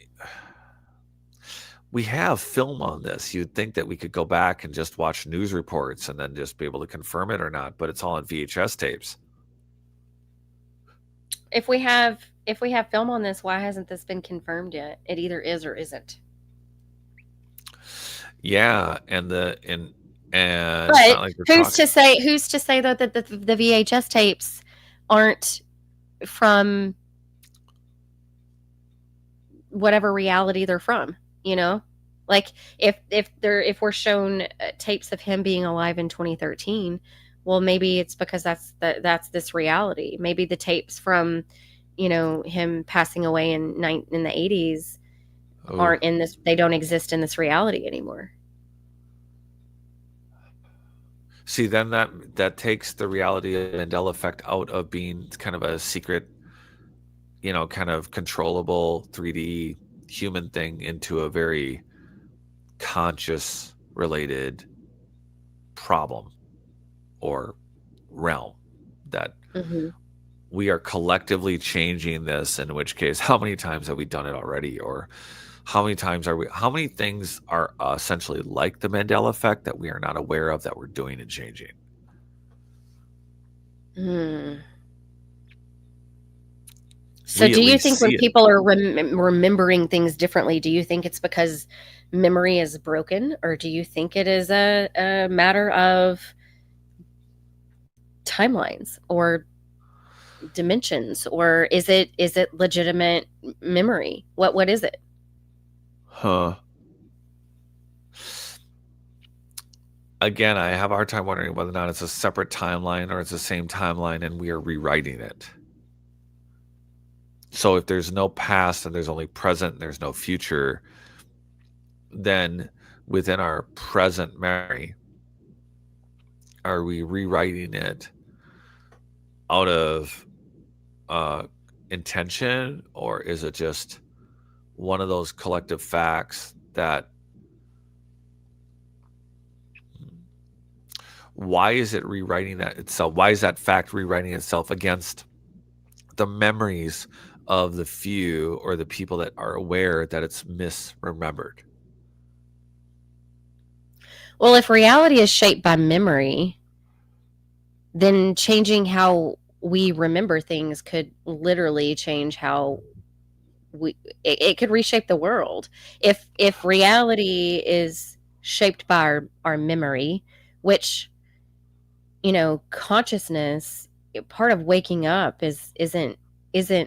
we have film on this. You'd think that we could go back and just watch news reports and then just be able to confirm it or not, but it's all on VHS tapes. If we have film on this, why hasn't this been confirmed yet? It either is or isn't. Yeah, and it's But not like we're who's talking. to say though that the VHS tapes aren't from whatever reality they're from, you know? Like if we're shown tapes of him being alive in 2013, well maybe it's because that's this reality. Maybe the tapes from him passing away in the 80s Oh, aren't in this, they don't exist in this reality anymore. see, then that takes the reality of the Mandela effect out of being kind of a secret, kind of controllable 3D human thing into a very conscious related problem or realm that Hmm. we are collectively changing this, in which case how many times have we done it already, or how many things are essentially like the Mandela effect that we are not aware of that we're doing and changing. Hmm. So We do at you least think when see it. people are remembering things differently, do you think it's because memory is broken, or do you think it is a matter of timelines or dimensions, or is it legitimate memory? What is it? Huh. Again, I have a hard time wondering whether or not it's a separate timeline or it's the same timeline and we are rewriting it. So if there's no past and there's only present and there's no future, then within our present memory, are we rewriting it out of uh, intention, or is it just one of those collective facts that why is it rewriting that itself? Why is that fact rewriting itself against the memories of the few or the people that are aware that it's misremembered? Well, if reality is shaped by memory, then changing how we remember things could literally change how it could reshape the world. If reality is shaped by our memory, which consciousness, part of waking up isn't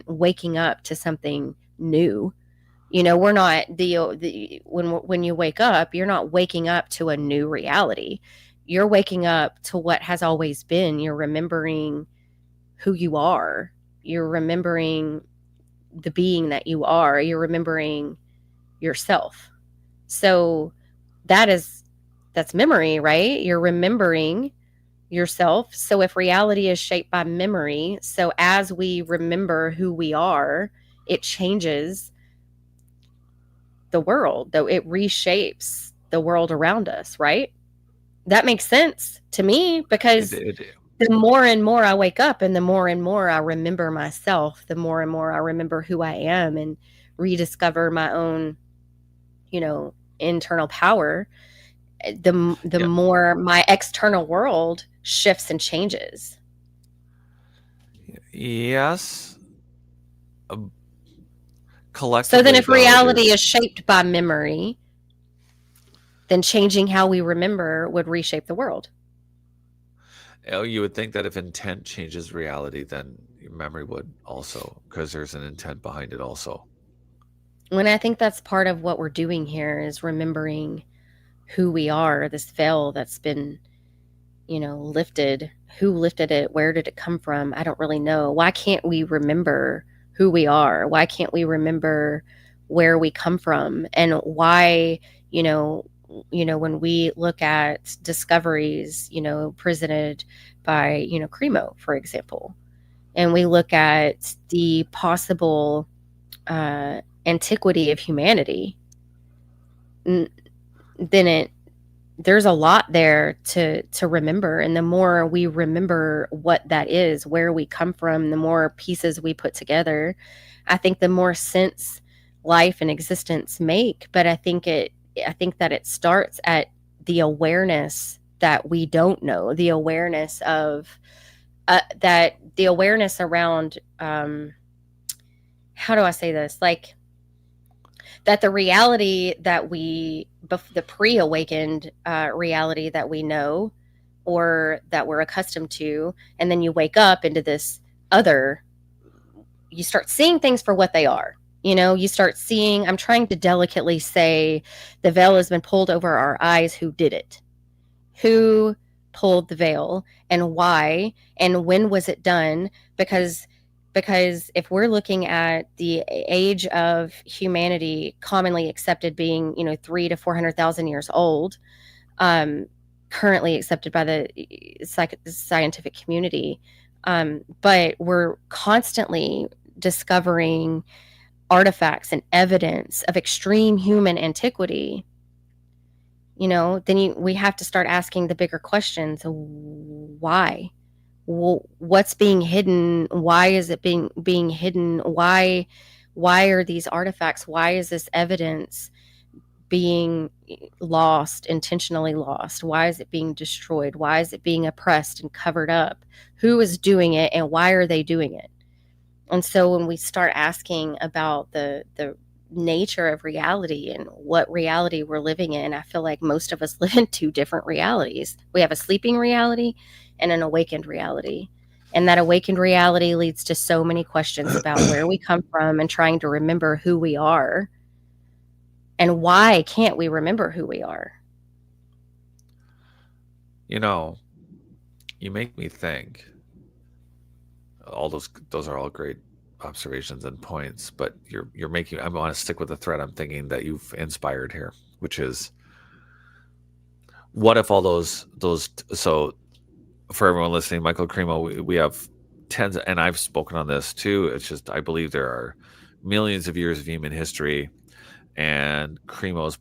waking up to something new. We're not the when you wake up, you're not waking up to a new reality. You're waking up to what has always been. You're remembering who you are. You're remembering the being that you are. You're remembering yourself. So that's memory, right? You're remembering yourself. So if reality is shaped by memory, so as we remember who we are, it changes the world, though it reshapes the world around us, right? That makes sense to me, because the more and more I wake up and the more and more I remember myself, the more and more I remember who I am and rediscover my own, internal power, the more my external world shifts and changes. Yes. Collectively. So then if reality is shaped by memory, then changing how we remember would reshape the world. Oh, you would think that if intent changes reality, then memory would also, because there's an intent behind it also. When I think that's part of what we're doing here is remembering who we are, this veil that's been, lifted. Who lifted it? Where did it come from? I don't really know. Why can't we remember who we are? Why can't we remember where we come from? And why, when we look at discoveries, presented by, Cremo, for example, and we look at the possible antiquity of humanity, then there's a lot there to remember. And the more we remember what that is, where we come from, the more pieces we put together, I think the more sense life and existence make. But I think that it starts at the awareness that we don't know, the awareness of the awareness around, how do I say this? Like, that the reality that the pre-awakened reality that we know or that we're accustomed to, and then you wake up into this other, you start seeing things for what they are. You start seeing, I'm trying to delicately say, the veil has been pulled over our eyes. Who did it? Who pulled the veil, and why, and when was it done? Because if we're looking at the age of humanity commonly accepted being, 300,000 to 400,000 years old, currently accepted by the scientific community, but we're constantly discovering artifacts and evidence of extreme human antiquity, then we have to start asking the bigger questions. Why? What's being hidden? Why is it being hidden? Why are these artifacts? Why is this evidence being lost, intentionally lost? Why is it being destroyed? Why is it being oppressed and covered up? Who is doing it, and why are they doing it? And so when we start asking about the nature of reality and what reality we're living in, I feel like most of us live in two different realities. We have a sleeping reality and an awakened reality. And that awakened reality leads to so many questions about where we come from and trying to remember who we are. And why can't we remember who we are? You make me think. All those are all great observations and points, but you're making, I want to stick with the thread I'm thinking that you've inspired here, which is, what if all those so for everyone listening, Michael Cremo, we have tens, and I've spoken on this too, it's just, I believe there are millions of years of human history, and Cremo's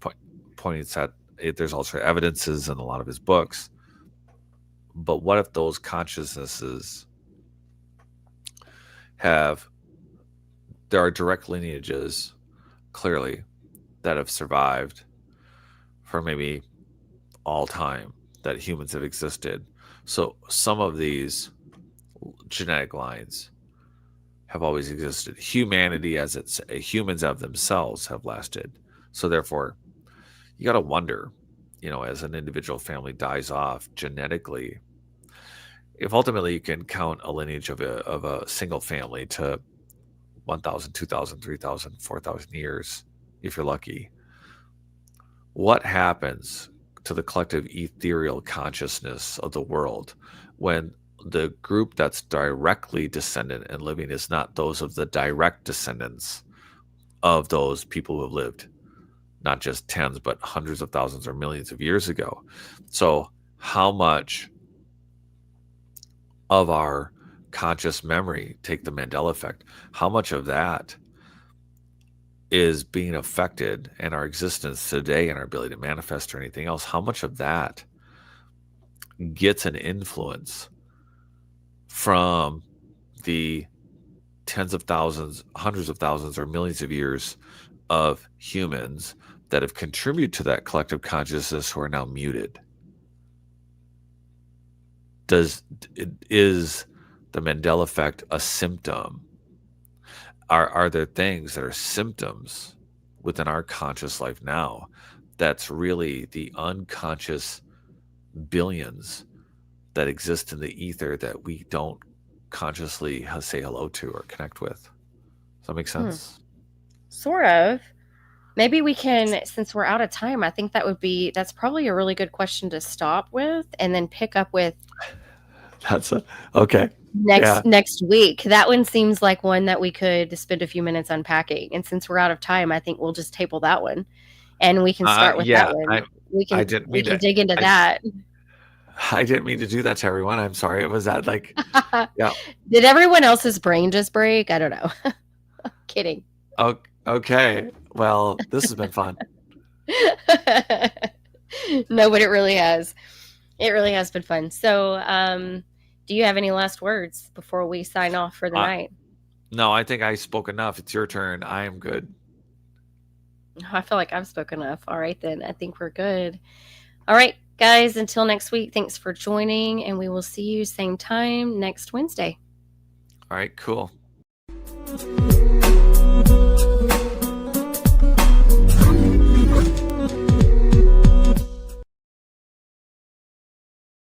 points at it, there's also evidences in a lot of his books. But what if those consciousnesses there are direct lineages, clearly, that have survived for maybe all time that humans have existed. So some of these genetic lines have always existed. Humanity humans of themselves have lasted. So therefore, you got to wonder, as an individual family dies off genetically, if ultimately you can count a lineage of a single family to 1,000, 2,000, 3,000, 4,000 years, if you're lucky, what happens to the collective ethereal consciousness of the world when the group that's directly descendant and living is not those of the direct descendants of those people who have lived not just tens but hundreds of thousands or millions of years ago. So how much of our conscious memory, take the Mandela effect, how much of that is being affected in our existence today and our ability to manifest or anything else, how much of that gets an influence from the tens of thousands, hundreds of thousands, or millions of years of humans that have contributed to that collective consciousness who are now muted? Is the Mandela effect a symptom? Are there things that are symptoms within our conscious life now that's really the unconscious billions that exist in the ether that we don't consciously say hello to or connect with? Does that make sense? Sort of. Maybe we can, since we're out of time, I think that's probably a really good question to stop with and then pick up with okay. Next week. That one seems like one that we could spend a few minutes unpacking. And since we're out of time, I think we'll just table that one and we can start with that one. We can dig into that. I didn't mean to do that to everyone. I'm sorry. It was that yeah. Did everyone else's brain just break? I don't know. Kidding. Oh, okay. Well, this has been fun. No, but it really has. It really has been fun. So, do you have any last words before we sign off for the night? No, I think I spoke enough. It's your turn. I am good. I feel like I've spoken enough. All right, then. I think we're good. All right, guys. Until next week, thanks for joining, and we will see you same time next Wednesday. All right, cool.